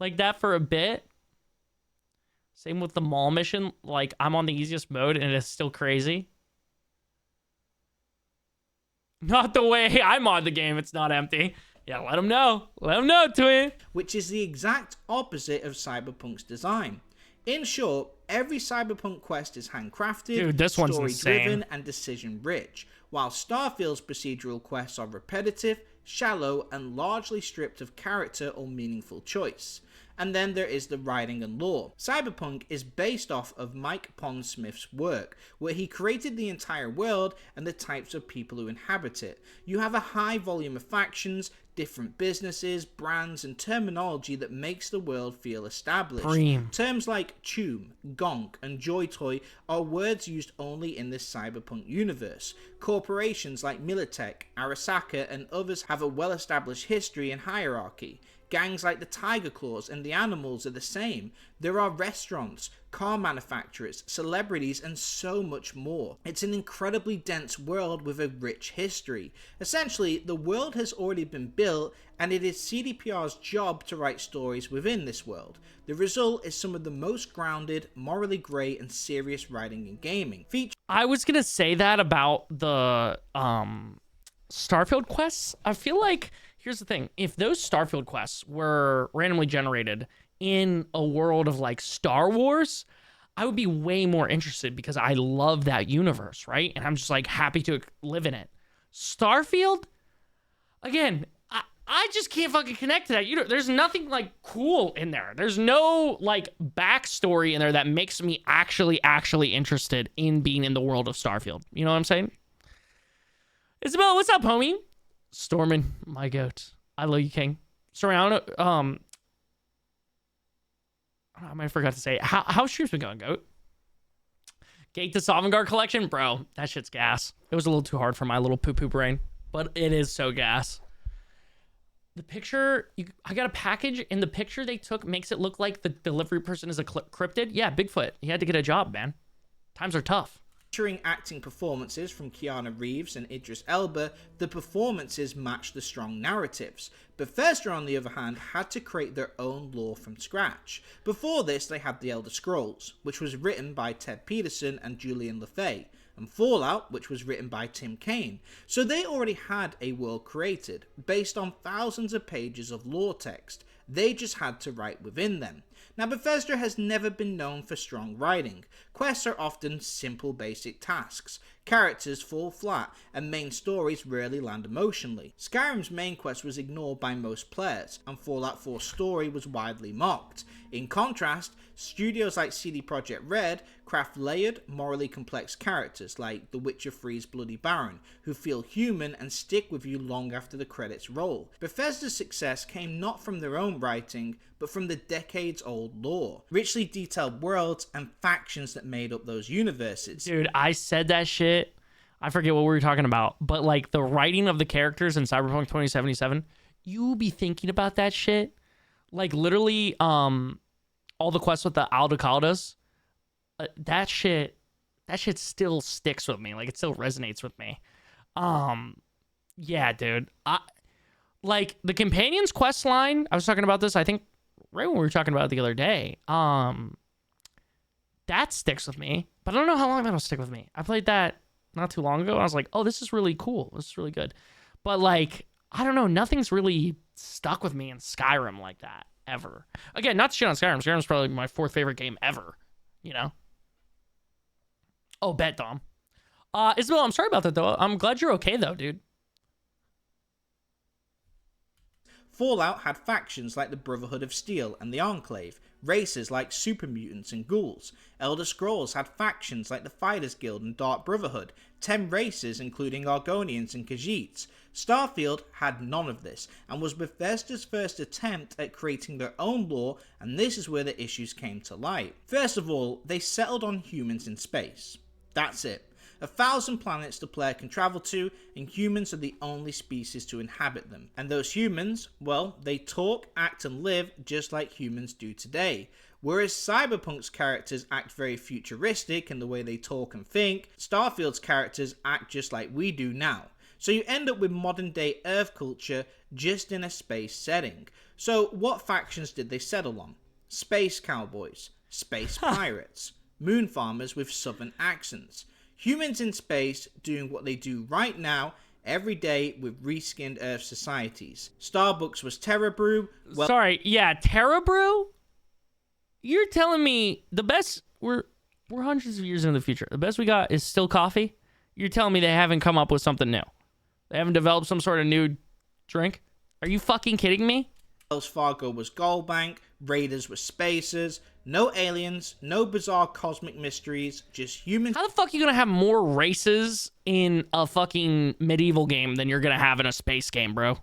like that for a bit. Same with the mall mission. Like, I'm on the easiest mode, and it's still crazy. Not the way I mod the game. It's not empty. Yeah, let them know. Let them know, twin. Which is the exact opposite of Cyberpunk's design. In short, every Cyberpunk quest is handcrafted, dude, this one's story-driven, insane, and decision-rich, while Starfield's procedural quests are repetitive, shallow, and largely stripped of character or meaningful choice. And then there is the writing and lore. Cyberpunk is based off of Mike Pondsmith's work, where he created the entire world and the types of people who inhabit it. You have a high volume of factions, different businesses, brands, and terminology that makes the world feel established. Terms like choom, gonk, and joy toy are words used only in this cyberpunk universe. Corporations like Militech, Arasaka, and others have a well-established history and hierarchy. Gangs like the Tiger Claws and the Animals are the same. There are restaurants, car manufacturers, celebrities, and so much more. It's an incredibly dense world with a rich history. Essentially, the world has already been built, and it is CDPR's job to write stories within this world. The result is some of the most grounded, morally grey, and serious writing in gaming. I was gonna say that about the Starfield quests. I feel like, here's the thing, if those Starfield quests were randomly generated in a world of like Star Wars, I would be way more interested because I love that universe, right? And I'm just like happy to live in it. Starfield, again, I just can't fucking connect to that. There's nothing like cool in there. There's no like backstory in there that makes me actually interested in being in the world of Starfield. You know what I'm saying? Isabella, what's up, homie? Stormin, my goat. I love you, King. Surround. I might have forgot to say it. How's streams been going, goat? Gate to Sovngarde collection, bro. That shit's gas. It was a little too hard for my little poo brain, but it is so gas. The picture, I got a package, and the picture they took makes it look like the delivery person is a cryptid. Yeah, Bigfoot. He had to get a job, man. Times are tough. Featuring acting performances from Keanu Reeves and Idris Elba, the performances match the strong narratives. Bethesda, on the other hand, had to create their own lore from scratch. Before this, they had The Elder Scrolls, which was written by Ted Peterson and Julian LaFay, and Fallout, which was written by Tim Kaine. So they already had a world created, based on thousands of pages of lore text. They just had to write within them. Now, Bethesda has never been known for strong writing. Quests are often simple basic tasks. Characters fall flat, and main stories rarely land emotionally. Skyrim's main quest was ignored by most players, and Fallout 4's story was widely mocked. In contrast, studios like CD Projekt Red craft layered, morally complex characters like The Witcher 3's Bloody Baron, who feel human and stick with you long after the credits roll. Bethesda's success came not from their own writing, but from the decades-old lore, richly detailed worlds and factions that made up those universes. Dude, I said that shit. I forget what we were talking about, but like the writing of the characters in Cyberpunk 2077, you be thinking about that shit. Like literally, all the quests with the Aldecaldos, that shit still sticks with me. Like it still resonates with me. Yeah, dude. Like the Companions quest line, I was talking about this, I think, right when we were talking about it the other day. That sticks with me, but I don't know how long that'll stick with me. I played that not too long ago, and I was like, oh, this is really cool. This is really good. But like, I don't know, nothing's really stuck with me in Skyrim like that, ever. Again, not to shit on Skyrim. Skyrim's probably my 4th favorite game ever, you know? Oh, bet, Dom. Isabel, I'm sorry about that, though. I'm glad you're okay, though, dude. Fallout had factions like the Brotherhood of Steel and the Enclave, races like super mutants and ghouls. Elder Scrolls had factions like the Fighters Guild and Dark Brotherhood, 10 races including Argonians and Khajiits. Starfield had none of this, and was Bethesda's first attempt at creating their own lore, and this is where the issues came to light. First of all, they settled on humans in space. That's it. 1,000 planets the player can travel to, and humans are the only species to inhabit them. And those humans, well, they talk, act, and live just like humans do today. Whereas Cyberpunk's characters act very futuristic in the way they talk and think, Starfield's characters act just like we do now. So you end up with modern day Earth culture just in a space setting. So what factions did they settle on? Space cowboys, space pirates, moon farmers with southern accents. Humans in space doing what they do right now, every day with reskinned Earth societies. Starbucks was Terra Brew. Well, sorry, yeah, Terra Brew? You're telling me the best, we're hundreds of years in the future. The best we got is still coffee? You're telling me they haven't come up with something new? They haven't developed some sort of new drink? Are you fucking kidding me? Wells Fargo was Gold Bank, Raiders were spacers, no aliens, no bizarre cosmic mysteries, just humans. How the fuck are you gonna have more races in a fucking medieval game than you're gonna have in a space game, bro?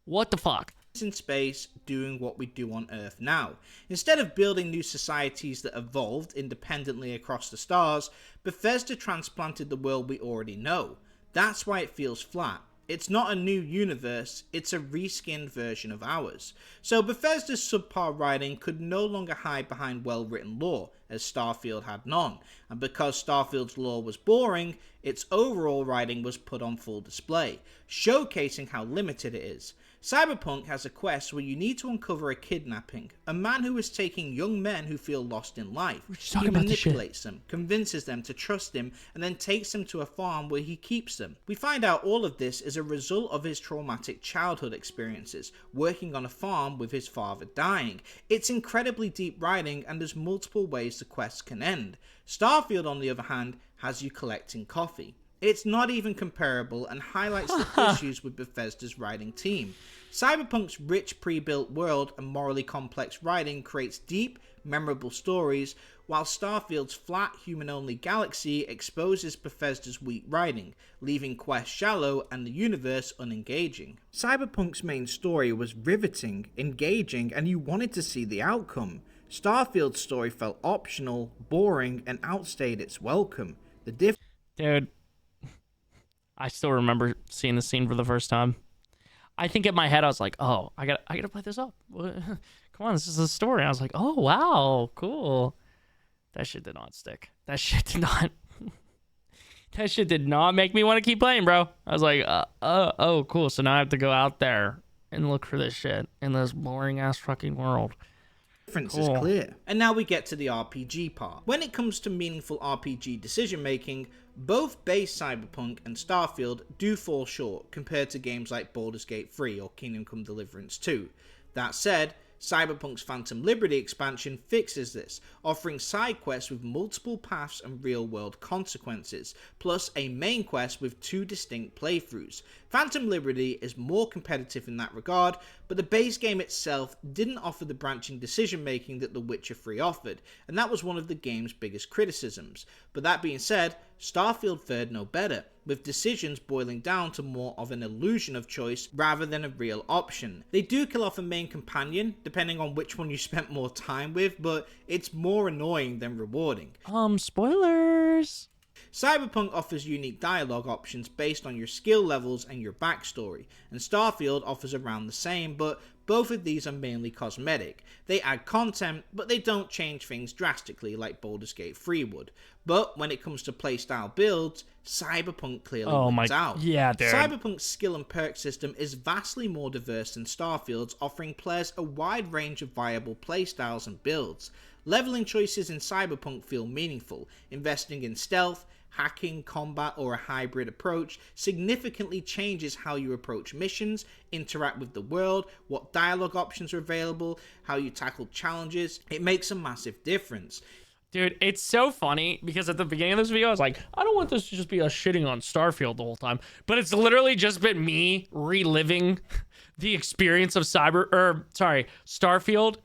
What the fuck? In space doing what we do on Earth now. Instead of building new societies that evolved independently across the stars, Bethesda transplanted the world we already know. That's why it feels flat. It's not a new universe, it's a reskinned version of ours. So Bethesda's subpar writing could no longer hide behind well-written lore, as Starfield had none, and because Starfield's lore was boring, its overall writing was put on full display, showcasing how limited it is. Cyberpunk has a quest where you need to uncover a kidnapping, a man who is taking young men who feel lost in life. He manipulates them, convinces them to trust him, and then takes them to a farm where he keeps them. We find out all of this is a result of his traumatic childhood experiences, working on a farm with his father dying. It's incredibly deep writing, and there's multiple ways the quest can end. Starfield, on the other hand, has you collecting coffee. It's not even comparable and highlights the issues with Bethesda's writing team. Cyberpunk's rich pre-built world and morally complex writing creates deep, memorable stories, while Starfield's flat, human-only galaxy exposes Bethesda's weak writing, leaving quests shallow and the universe unengaging. Cyberpunk's main story was riveting, engaging, and you wanted to see the outcome. Starfield's story felt optional, boring, and outstayed its welcome. Dude, I still remember seeing the scene for the first time. I think in my head I was like, "Oh, I gotta play this up. Come on, this is a story." I was like, "Oh wow, cool." That shit did not stick. That shit did not. That shit did not make me want to keep playing, bro. I was like, "Oh, cool." So now I have to go out there and look for this shit in this boring ass fucking world. Difference is clear. And now we get to the RPG part. When it comes to meaningful RPG decision making, both base Cyberpunk and Starfield do fall short compared to games like Baldur's Gate 3 or Kingdom Come Deliverance 2. That said, Cyberpunk's Phantom Liberty expansion fixes this, offering side quests with multiple paths and real-world consequences, plus a main quest with 2 distinct playthroughs. Phantom Liberty is more competitive in that regard, but the base game itself didn't offer the branching decision-making that The Witcher 3 offered, and that was one of the game's biggest criticisms. But that being said, Starfield fared no better, with decisions boiling down to more of an illusion of choice rather than a real option. They do kill off a main companion, depending on which one you spent more time with, but it's more annoying than rewarding. Spoilers! Cyberpunk offers unique dialogue options based on your skill levels and your backstory, and Starfield offers around the same, but both of these are mainly cosmetic. They add content, but they don't change things drastically like Baldur's Gate 3 would. But when it comes to playstyle builds, Cyberpunk clearly wins out. Yeah, dude. Cyberpunk's skill and perk system is vastly more diverse than Starfield's, offering players a wide range of viable playstyles and builds. Leveling choices in Cyberpunk feel meaningful. Investing in stealth, hacking, combat, or a hybrid approach significantly changes how you approach missions, interact with the world, what dialogue options are available, how you tackle challenges. It makes a massive difference. Dude, it's so funny because at the beginning of this video, I was like, I don't want this to just be us shitting on Starfield the whole time. But it's literally just been me reliving the experience of Starfield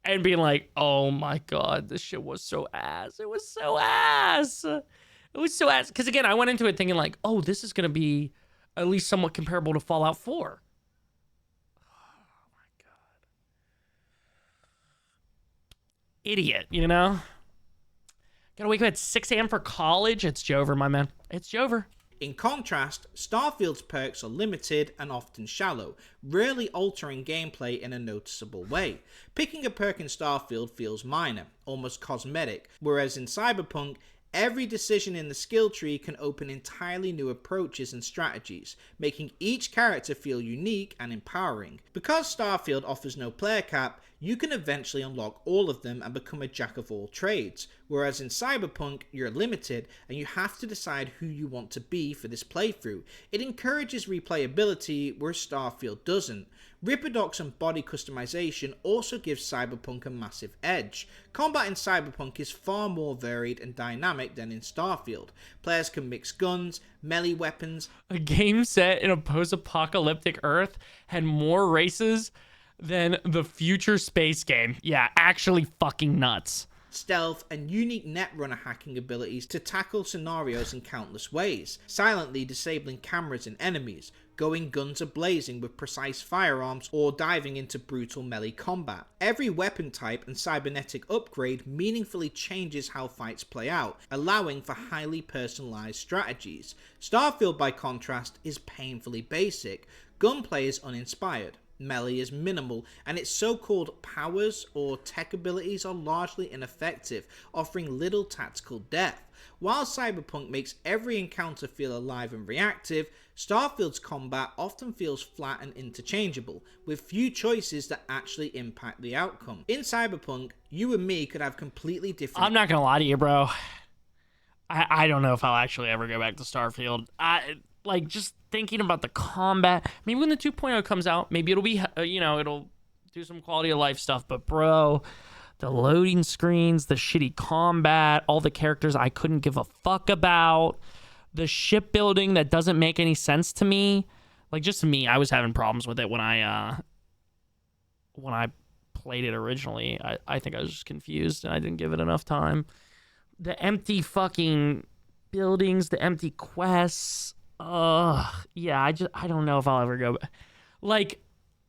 and being like, oh my God, this shit was so ass. It was so ass. It was so ass. Because again, I went into it thinking like, oh, this is going to be at least somewhat comparable to Fallout 4. Oh my God. Idiot, you know? Gotta wake up at 6 a.m. for college. It's Jover, my man. It's Jover. In contrast, Starfield's perks are limited and often shallow, rarely altering gameplay in a noticeable way. Picking a perk in Starfield feels minor, almost cosmetic, whereas in Cyberpunk, every decision in the skill tree can open entirely new approaches and strategies, making each character feel unique and empowering. Because Starfield offers no player cap, you can eventually unlock all of them and become a jack of all trades, whereas in Cyberpunk, you're limited and you have to decide who you want to be for this playthrough. It encourages replayability where Starfield doesn't. Ripperdocs and body customization also gives Cyberpunk a massive edge. Combat in Cyberpunk is far more varied and dynamic than in Starfield. Players can mix guns, melee weapons. A game set in a post-apocalyptic Earth had more races than the future space game. Yeah, actually fucking nuts. Stealth, and unique netrunner hacking abilities to tackle scenarios in countless ways, silently disabling cameras and enemies, going guns a-blazing with precise firearms, or diving into brutal melee combat. Every weapon type and cybernetic upgrade meaningfully changes how fights play out, allowing for highly personalized strategies. Starfield, by contrast, is painfully basic. Gunplay is uninspired. Melee is minimal, and its so-called powers or tech abilities are largely ineffective, offering little tactical depth. While Cyberpunk makes every encounter feel alive and reactive, Starfield's combat often feels flat and interchangeable, with few choices that actually impact the outcome. In Cyberpunk, you and me could have completely different... I'm not gonna lie to you, bro. I don't know if I'll actually ever go back to Starfield. Like, just thinking about the combat, maybe when the 2.0 comes out, maybe it'll be, it'll do some quality of life stuff. But, bro, the loading screens, the shitty combat, all the characters I couldn't give a fuck about, the shipbuilding that doesn't make any sense to me. Like, just me, I was having problems with it when I played it originally. I think I was just confused and I didn't give it enough time. The empty fucking buildings, the empty quests. Yeah, I don't know if I'll ever go back. Like,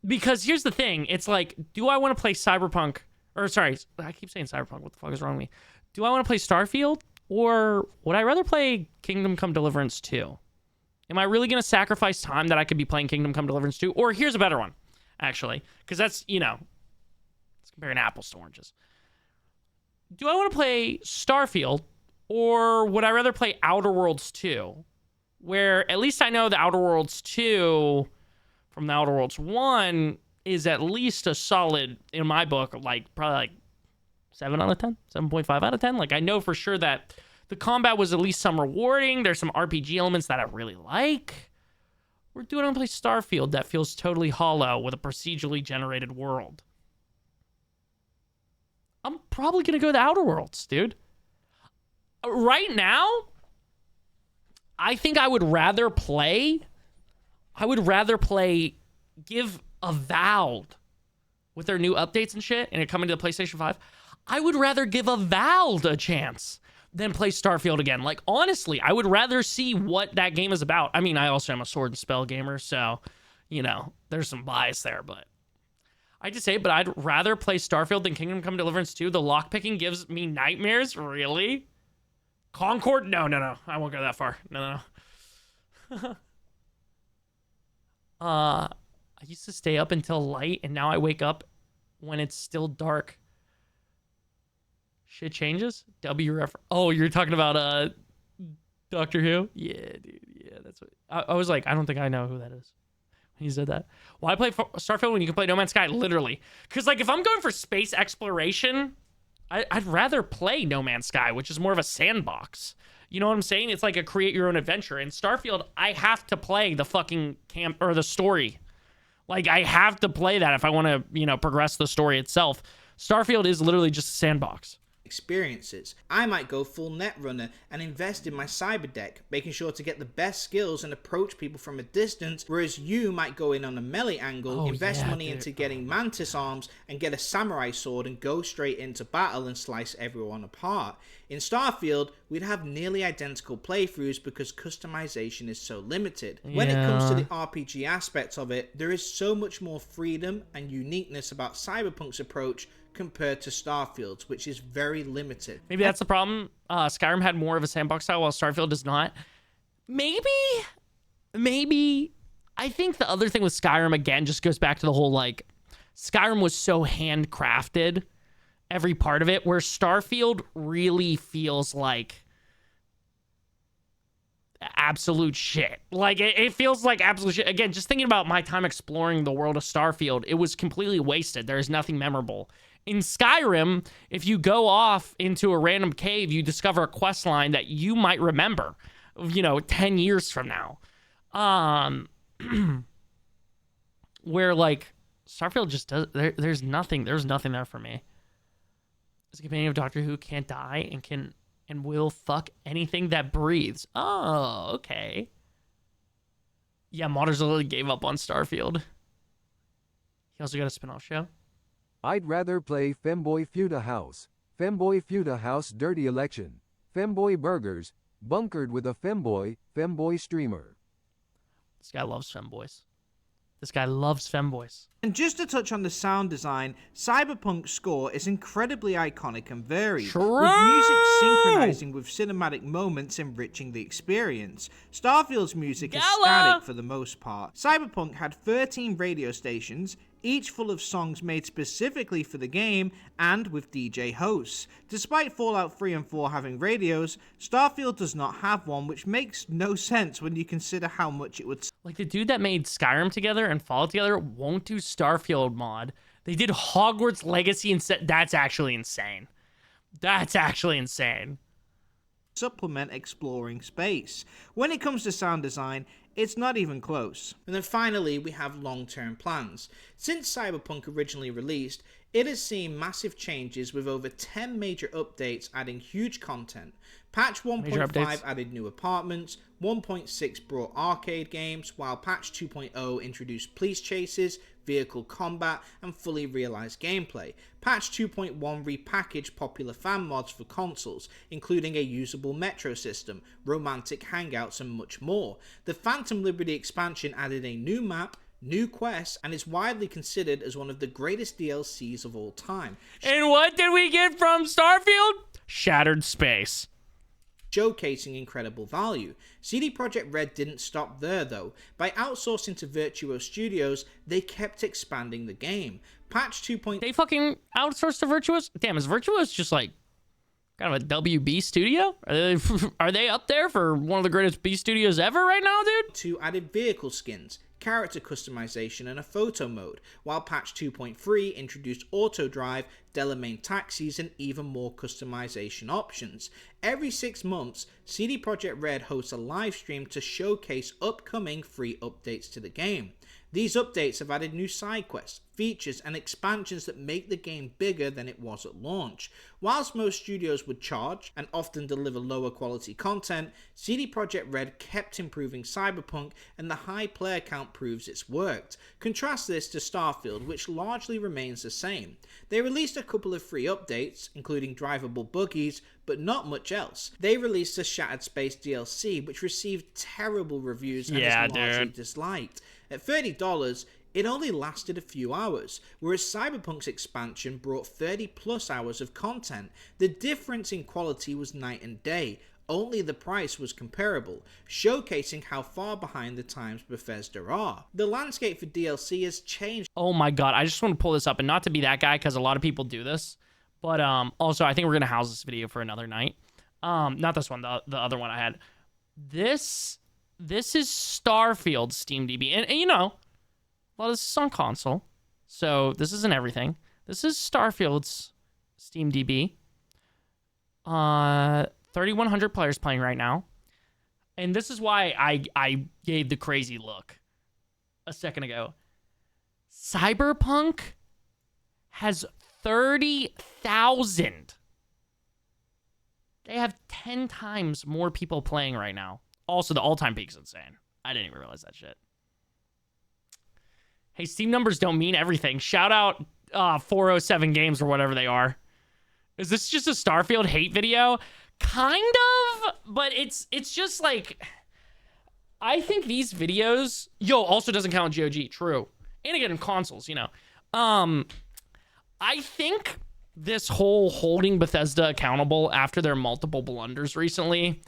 because here's the thing. It's like, do I want to play Cyberpunk? Or, sorry, I keep saying Cyberpunk. What the fuck is wrong with me? Do I want to play Starfield? Or would I rather play Kingdom Come Deliverance 2? Am I really going to sacrifice time that I could be playing Kingdom Come Deliverance 2? Or here's a better one, actually. Because that's, it's comparing apples to oranges. Do I want to play Starfield? Or would I rather play Outer Worlds 2? Where at least I know the Outer Worlds 2 from the Outer Worlds 1 is at least a solid, in my book, like probably like 7 out of 10, 7.5 out of 10. Like, I know for sure that the combat was at least some rewarding. There's some RPG elements that I really like. Or do I want to play Starfield that feels totally hollow with a procedurally generated world? I'm probably going to go the Outer Worlds, dude. Right now, I think I would rather play give Avowed with their new updates and shit and it coming to the PlayStation 5. I would rather give Avowed a chance than play Starfield again. Like, honestly, I would rather see what that game is about. I mean, I also am a sword and spell gamer, so, there's some bias there, but I just say, but I'd rather play Starfield than Kingdom Come Deliverance 2. The lockpicking gives me nightmares, really? Concord? No. I won't go that far. No. I used to stay up until light, and now I wake up when it's still dark. Shit changes? Oh, you're talking about Doctor Who? Yeah, dude. Yeah, that's what... I was like, I don't think I know who that is. He said that. Why play Starfield when you can play No Man's Sky? Literally. Because, like, if I'm going for space exploration... I'd rather play No Man's Sky, which is more of a sandbox. You know what I'm saying? It's like a create your own adventure. In Starfield, I have to play the fucking camp or the story. Like, I have to play that if I want to, progress the story itself. Starfield is literally just a sandbox. Experiences. I might go full netrunner and invest in my cyber deck, making sure to get the best skills and approach people from a distance, whereas you might go in on a melee angle, invest money into getting mantis arms and get a samurai sword and go straight into battle and slice everyone apart. In Starfield, we'd have nearly identical playthroughs because customization is so limited. When it comes to the RPG aspect of it, there is so much more freedom and uniqueness about Cyberpunk's approach compared to Starfield's, which is very limited. Maybe that's the problem. Skyrim had more of a sandbox style while Starfield does not. Maybe. I think the other thing with Skyrim, again, just goes back to the whole, like, Skyrim was so handcrafted, every part of it, where Starfield really feels like absolute shit. Like, it feels like absolute shit. Again, just thinking about my time exploring the world of Starfield, it was completely wasted. There is nothing memorable. In Skyrim, if you go off into a random cave, you discover a quest line that you might remember, 10 years from now. Where, like, Starfield just does... There's nothing there for me. As a companion of Doctor Who can't die and will fuck anything that breathes. Oh, okay. Yeah, modders literally gave up on Starfield. He also got a spin-off show. I'd rather play Femboy Feuda House. Femboy Feuda House Dirty Election. Femboy Burgers. Bunkered with a femboy streamer. This guy loves femboys. This guy loves femboys. And just to touch on the sound design, Cyberpunk's score is incredibly iconic and varied, True! with music synchronizing with cinematic moments enriching the experience. Starfield's music is static for the most part. Cyberpunk had 13 radio stations, each full of songs made specifically for the game and with DJ hosts. Despite Fallout 3 and 4 having radios, Starfield does not have one, which makes no sense when you consider how much it would. Like, the dude that made Skyrim together and Fallout together won't do Starfield mod. They did Hogwarts Legacy instead. That's actually insane. That's actually insane. Supplement exploring space. When it comes to sound design, it's not even close. And then finally, we have long-term plans. Since Cyberpunk originally released, it has seen massive changes with over 10 major updates adding huge content. Patch 1.5 added new apartments, 1.6 brought arcade games, while Patch 2.0 introduced police chases, vehicle combat, and fully realized gameplay. Patch 2.1 repackaged popular fan mods for consoles, including a usable metro system, romantic hangouts, and much more. The Phantom Liberty expansion added a new map, new quests, and is widely considered as one of the greatest DLCs of all time. And what did we get from Starfield? Shattered space. Showcasing incredible value. CD Projekt Red didn't stop there though. By outsourcing to Virtuos Studios, they kept expanding the game. Patch 2.0. They fucking outsourced to Virtuos? Damn, is Virtuos just like kind of a WB studio? Are they up there for one of the greatest B studios ever right now, dude? 2 added vehicle skins, character customization, and a photo mode, while Patch 2.3 introduced auto drive, Delamain taxis, and even more customization options. Every 6 months, CD Projekt Red hosts a live stream to showcase upcoming free updates to the game. These updates have added new side quests, features, and expansions that make the game bigger than it was at launch. Whilst most studios would charge and often deliver lower quality content, CD Projekt Red kept improving Cyberpunk, and the high player count proves it's worked. Contrast this to Starfield, which largely remains the same. They released a couple of free updates, including drivable buggies, but not much else. They released the Shattered Space DLC, which received terrible reviews and is largely disliked. At $30, it only lasted a few hours, whereas Cyberpunk's expansion brought 30 plus hours of content. The difference in quality was night and day, only the price was comparable, showcasing how far behind the times Bethesda are. The landscape for DLC has changed. Oh my god, I just want to pull this up, and not to be that guy, because a lot of people do this, but also I think we're going to house this video for another night. Not this one, the other one I had. This is Starfield SteamDB, and you know, a lot of this is on console, so this isn't everything. This is Starfield's SteamDB. 3,100 players playing right now, and this is why I gave the crazy look a second ago. Cyberpunk has 30,000. They have 10 times more people playing right now. Also, the all-time peak's insane. I didn't even realize that shit. Hey, Steam numbers don't mean everything. Shout out 407 Games or whatever they are. Is this just a Starfield hate video? Kind of, but it's just like, I think these videos, also doesn't count GOG, true. And again, in consoles, you know. I think this whole holding Bethesda accountable after their multiple blunders recently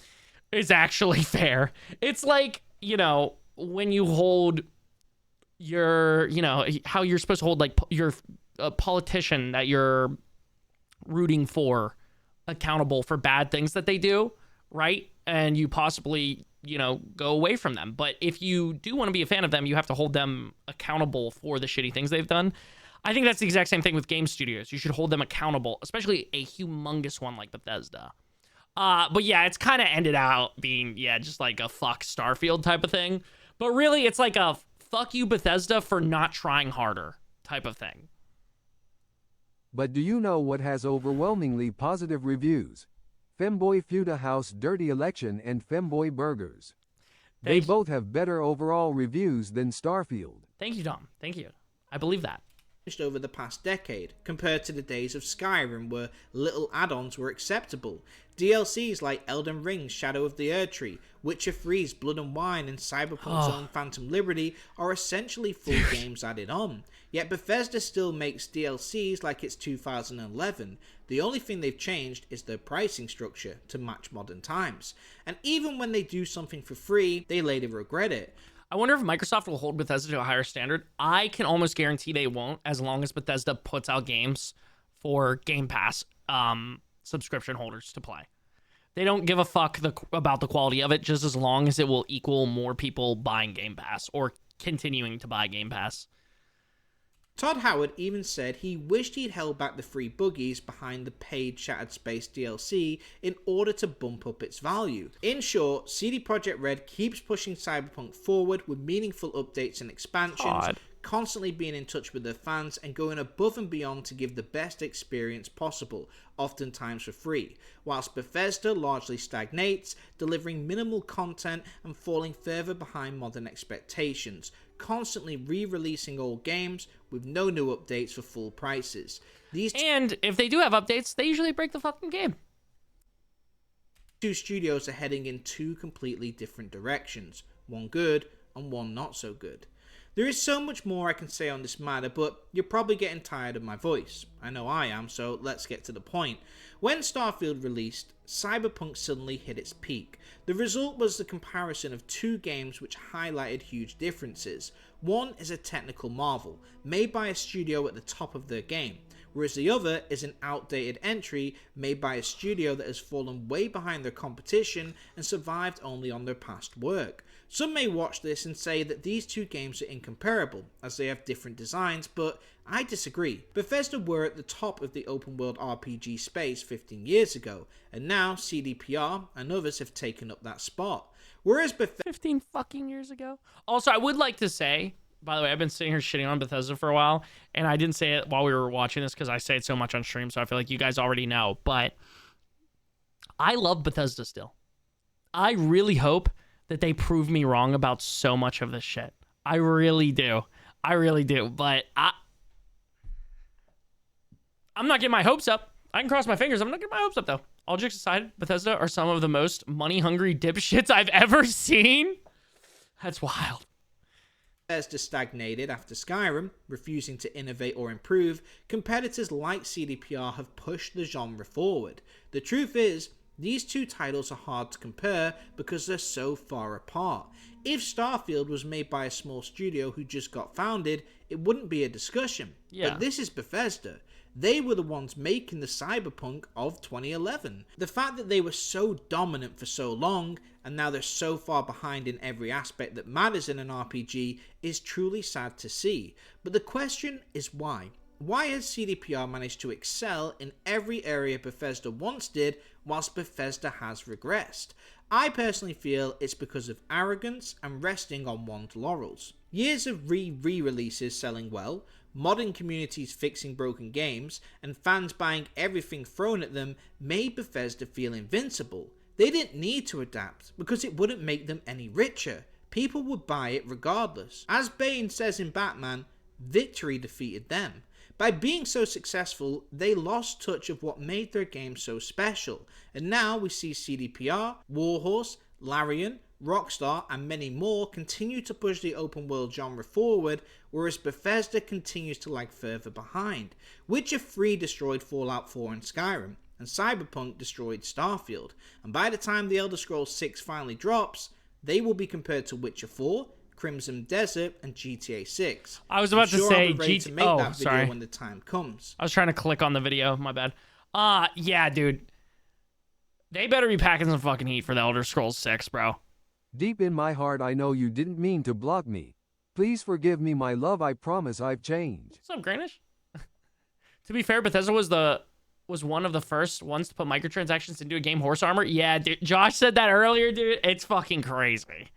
is actually fair. It's like, you know, when you hold your, you know, how you're supposed to hold like your politician that you're rooting for accountable for bad things that they do, right? And you possibly, you know, go away from them. But if you do want to be a fan of them, you have to hold them accountable for the shitty things they've done. I think that's the exact same thing with game studios. You should hold them accountable, especially a humongous one like Bethesda. But yeah, it's kind of ended out being, just like a fuck Starfield type of thing. But really, it's like a fuck you Bethesda for not trying harder type of thing. But do you know what has overwhelmingly positive reviews? Femboy Feuda House Dirty Election and Femboy Burgers. They both have better overall reviews than Starfield. Thank you, Dom. Thank you. I believe that. over the past decade, compared to the days of Skyrim where little add-ons were acceptable. DLCs like Elden Ring's Shadow of the Erdtree, Witcher 3's Blood and Wine, and Cyberpunk's own Phantom Liberty are essentially full games added on. Yet Bethesda still makes DLCs like it's 2011. The only thing they've changed is their pricing structure to match modern times. And even when they do something for free, they later regret it. I wonder if Microsoft will hold Bethesda to a higher standard. I can almost guarantee they won't, as long as Bethesda puts out games for Game Pass subscription holders to play. They don't give a fuck about the quality of it, just as long as it will equal more people buying Game Pass or continuing to buy Game Pass. Todd Howard even said he wished he'd held back the free buggies behind the paid Shattered Space DLC in order to bump up its value. In short, CD Projekt Red keeps pushing Cyberpunk forward with meaningful updates and expansions, constantly being in touch with their fans and going above and beyond to give the best experience possible, oftentimes for free, whilst Bethesda largely stagnates, delivering minimal content and falling further behind modern expectations, constantly re-releasing old games with no new updates for full prices. And if they do have updates, they usually break the fucking game. Two studios are heading in two completely different directions, one good and one not so good. There is so much more I can say on this matter, but you're probably getting tired of my voice. I know I am, so let's get to the point. When Starfield released, Cyberpunk suddenly hit its peak. The result was the comparison of two games which highlighted huge differences. One is a technical marvel, made by a studio at the top of their game, whereas the other is an outdated entry made by a studio that has fallen way behind their competition and survived only on their past work. Some may watch this and say that these two games are incomparable, as they have different designs, but I disagree. Bethesda were at the top of the open world RPG space 15 years ago, and now CDPR and others have taken up that spot. Whereas Bethesda 15 fucking years ago. Also, I would like to say, by the way, I've been sitting here shitting on Bethesda for a while, and I didn't say it while we were watching this because I say it so much on stream, so I feel like you guys already know, but I love Bethesda still. I really hope that they prove me wrong about so much of this shit. I really do. I really do. But I'm not getting my hopes up. I can cross my fingers. I'm not getting my hopes up, though. All jokes aside, Bethesda are some of the most money-hungry dipshits I've ever seen. That's wild. Bethesda stagnated after Skyrim, refusing to innovate or improve. Competitors like CDPR have pushed the genre forward. The truth is, these two titles are hard to compare because they're so far apart. If Starfield was made by a small studio who just got founded, it wouldn't be a discussion. Yeah. But this is Bethesda. They were the ones making the Cyberpunk of 2011. The fact that they were so dominant for so long, and now they're so far behind in every aspect that matters in an RPG, is truly sad to see. But the question is why? Why has CDPR managed to excel in every area Bethesda once did, whilst Bethesda has regressed? I personally feel it's because of arrogance and resting on one's laurels. Years of re-releases selling well, modern communities fixing broken games, and fans buying everything thrown at them made Bethesda feel invincible. They didn't need to adapt, because it wouldn't make them any richer. People would buy it regardless. As Bane says in Batman, victory defeated them. By being so successful, they lost touch of what made their game so special, and now we see CDPR, Warhorse, Larian, Rockstar, and many more continue to push the open world genre forward, whereas Bethesda continues to lag further behind. Witcher 3 destroyed Fallout 4 and Skyrim, and Cyberpunk destroyed Starfield, and by the time The Elder Scrolls 6 finally drops, they will be compared to Witcher 4, Crimson Desert, and GTA 6. I was about to say GTA. Oh, that video when the time comes. I was trying to click on the video. My bad. Yeah, dude. They better be packing some fucking heat for The Elder Scrolls 6, bro. Deep in my heart, I know you didn't mean to block me. Please forgive me, my love. I promise I've changed. What's up, Granish? To be fair, Bethesda was one of the first ones to put microtransactions into a game. Horse armor. Yeah, dude. Josh said that earlier, dude. It's fucking crazy.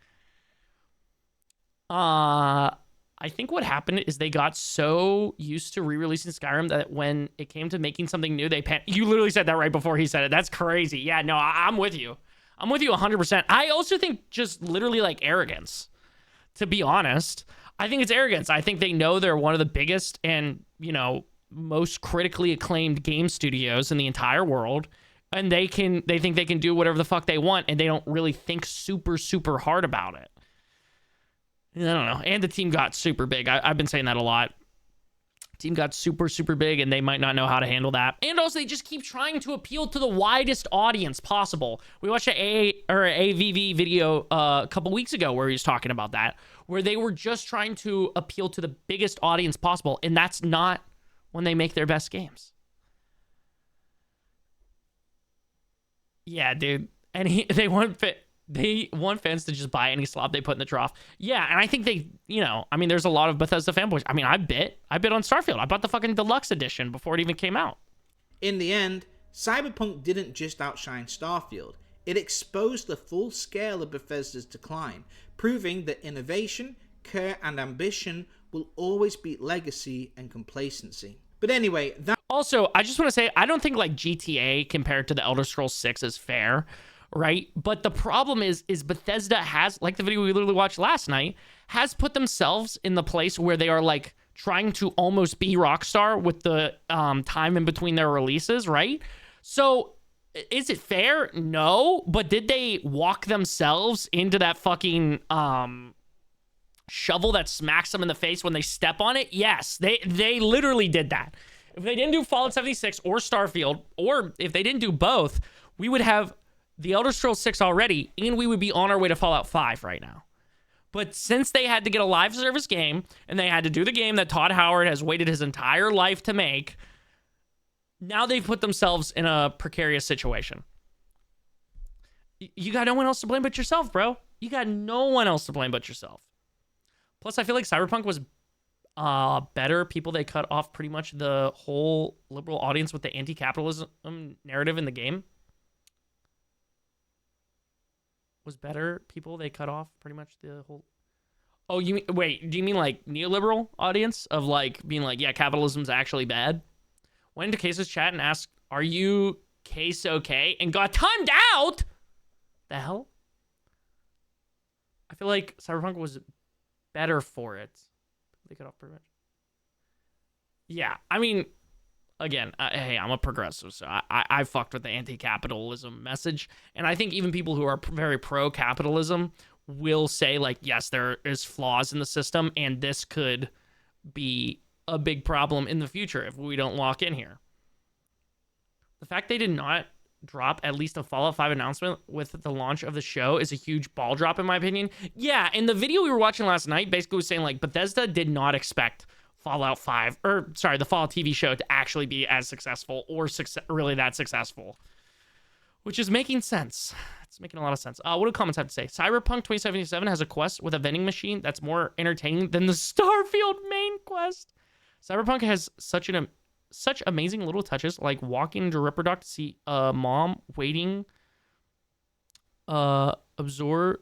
I think what happened is they got so used to re-releasing Skyrim that when it came to making something new, you literally said that right before he said it. That's crazy. Yeah, no, I'm with you. I'm with you 100%. I also think just literally like arrogance, to be honest. I think it's arrogance. I think they know they're one of the biggest and, most critically acclaimed game studios in the entire world. And they think they can do whatever the fuck they want, and they don't really think super, super hard about it. I don't know. And the team got super big. I've been saying that a lot. Team got super, super big, and they might not know how to handle that. And also, they just keep trying to appeal to the widest audience possible. We watched an AVV video a couple weeks ago where he was talking about that, where they were just trying to appeal to the biggest audience possible, and that's not when they make their best games. Yeah, dude. And they want fans to just buy any slop they put in the trough. Yeah, and I think they, there's a lot of Bethesda fanboys. I mean, I bit on Starfield. I bought the fucking deluxe edition before it even came out. In the end, Cyberpunk didn't just outshine Starfield. It exposed the full scale of Bethesda's decline, proving that innovation, care, and ambition will always beat legacy and complacency. But anyway, that... Also, I just want to say, I don't think like GTA compared to the Elder Scrolls 6 is fair, right? But the problem is Bethesda has, like the video we literally watched last night, has put themselves in the place where they are like trying to almost be Rockstar with the time in between their releases, right? So is it fair? No. But did they walk themselves into that fucking shovel that smacks them in the face when they step on it? Yes, they literally did that. If they didn't do Fallout 76 or Starfield, or if they didn't do both, we would have the Elder Scrolls 6 already, and we would be on our way to Fallout 5 right now. But since they had to get a live service game, and they had to do the game that Todd Howard has waited his entire life to make, now they've put themselves in a precarious situation. You got no one else to blame but yourself, bro. You got no one else to blame but yourself. Plus, I feel like Cyberpunk was better. People, they cut off pretty much the whole liberal audience with the anti-capitalism narrative in the game. Was better. People, they cut off pretty much the whole... Oh, you mean... Wait, do you mean like neoliberal audience? Of like, being like, yeah, capitalism's actually bad? Went into Case's chat and asked, are you Case okay? And got timed out? The hell? I feel like Cyberpunk was better for it. They cut off pretty much. Yeah, I mean, again, hey, I'm a progressive, so I fucked with the anti-capitalism message. And I think even people who are very pro-capitalism will say, like, yes, there is flaws in the system, and this could be a big problem in the future if we don't lock in here. The fact they did not drop at least a Fallout 5 announcement with the launch of the show is a huge ball drop, in my opinion. Yeah, and the video we were watching last night basically was saying, like, Bethesda did not expect Fallout 5, or sorry, the Fallout TV show to actually be as successful or really that successful, which is making sense. It's making a lot of sense. What do comments have to say? Cyberpunk 2077 has a quest with a vending machine that's more entertaining than the Starfield main quest. Cyberpunk has such amazing little touches, like walking to Ripperdoc to see a mom waiting, absorb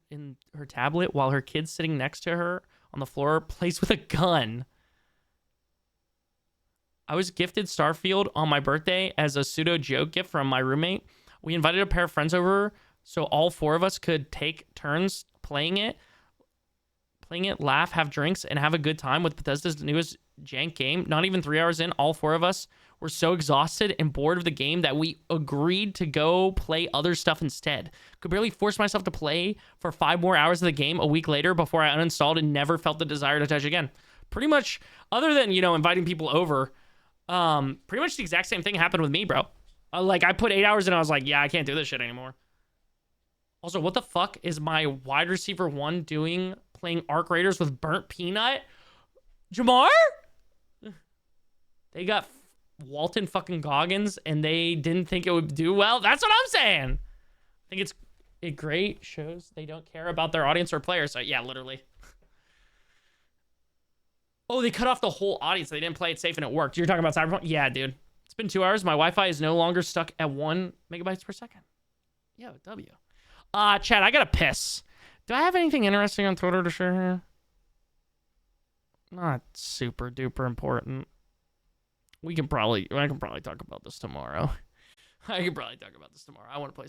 in her tablet while her kid's sitting next to her on the floor, plays with a gun. I was gifted Starfield on my birthday as a pseudo joke gift from my roommate. We invited a pair of friends over so all four of us could take turns playing it, laugh, have drinks, and have a good time with Bethesda's newest jank game. Not even 3 hours in, all four of us were so exhausted and bored of the game that we agreed to go play other stuff instead. Could barely force myself to play for 5 more hours of the game a week later before I uninstalled and never felt the desire to touch again. Pretty much, other than, inviting people over, pretty much the exact same thing happened with me, bro. Like, I put 8 hours in, I was like, yeah, I can't do this shit anymore. Also, what the fuck is my wide receiver 1 doing playing Arc Raiders with Burnt Peanut? Jamar? They got Walton fucking Goggins, and they didn't think it would do well. That's what I'm saying. I think it great. Shows they don't care about their audience or players. So, yeah, literally. Oh, they cut off the whole audience. They didn't play it safe, and it worked. You're talking about Cyberpunk? Yeah, dude. It's been 2 hours. My Wi-Fi is no longer stuck at 1 megabytes per second. Yo, W. Chat, I gotta piss. Do I have anything interesting on Twitter to share here? Not super duper important. I can probably talk about this tomorrow. I want to play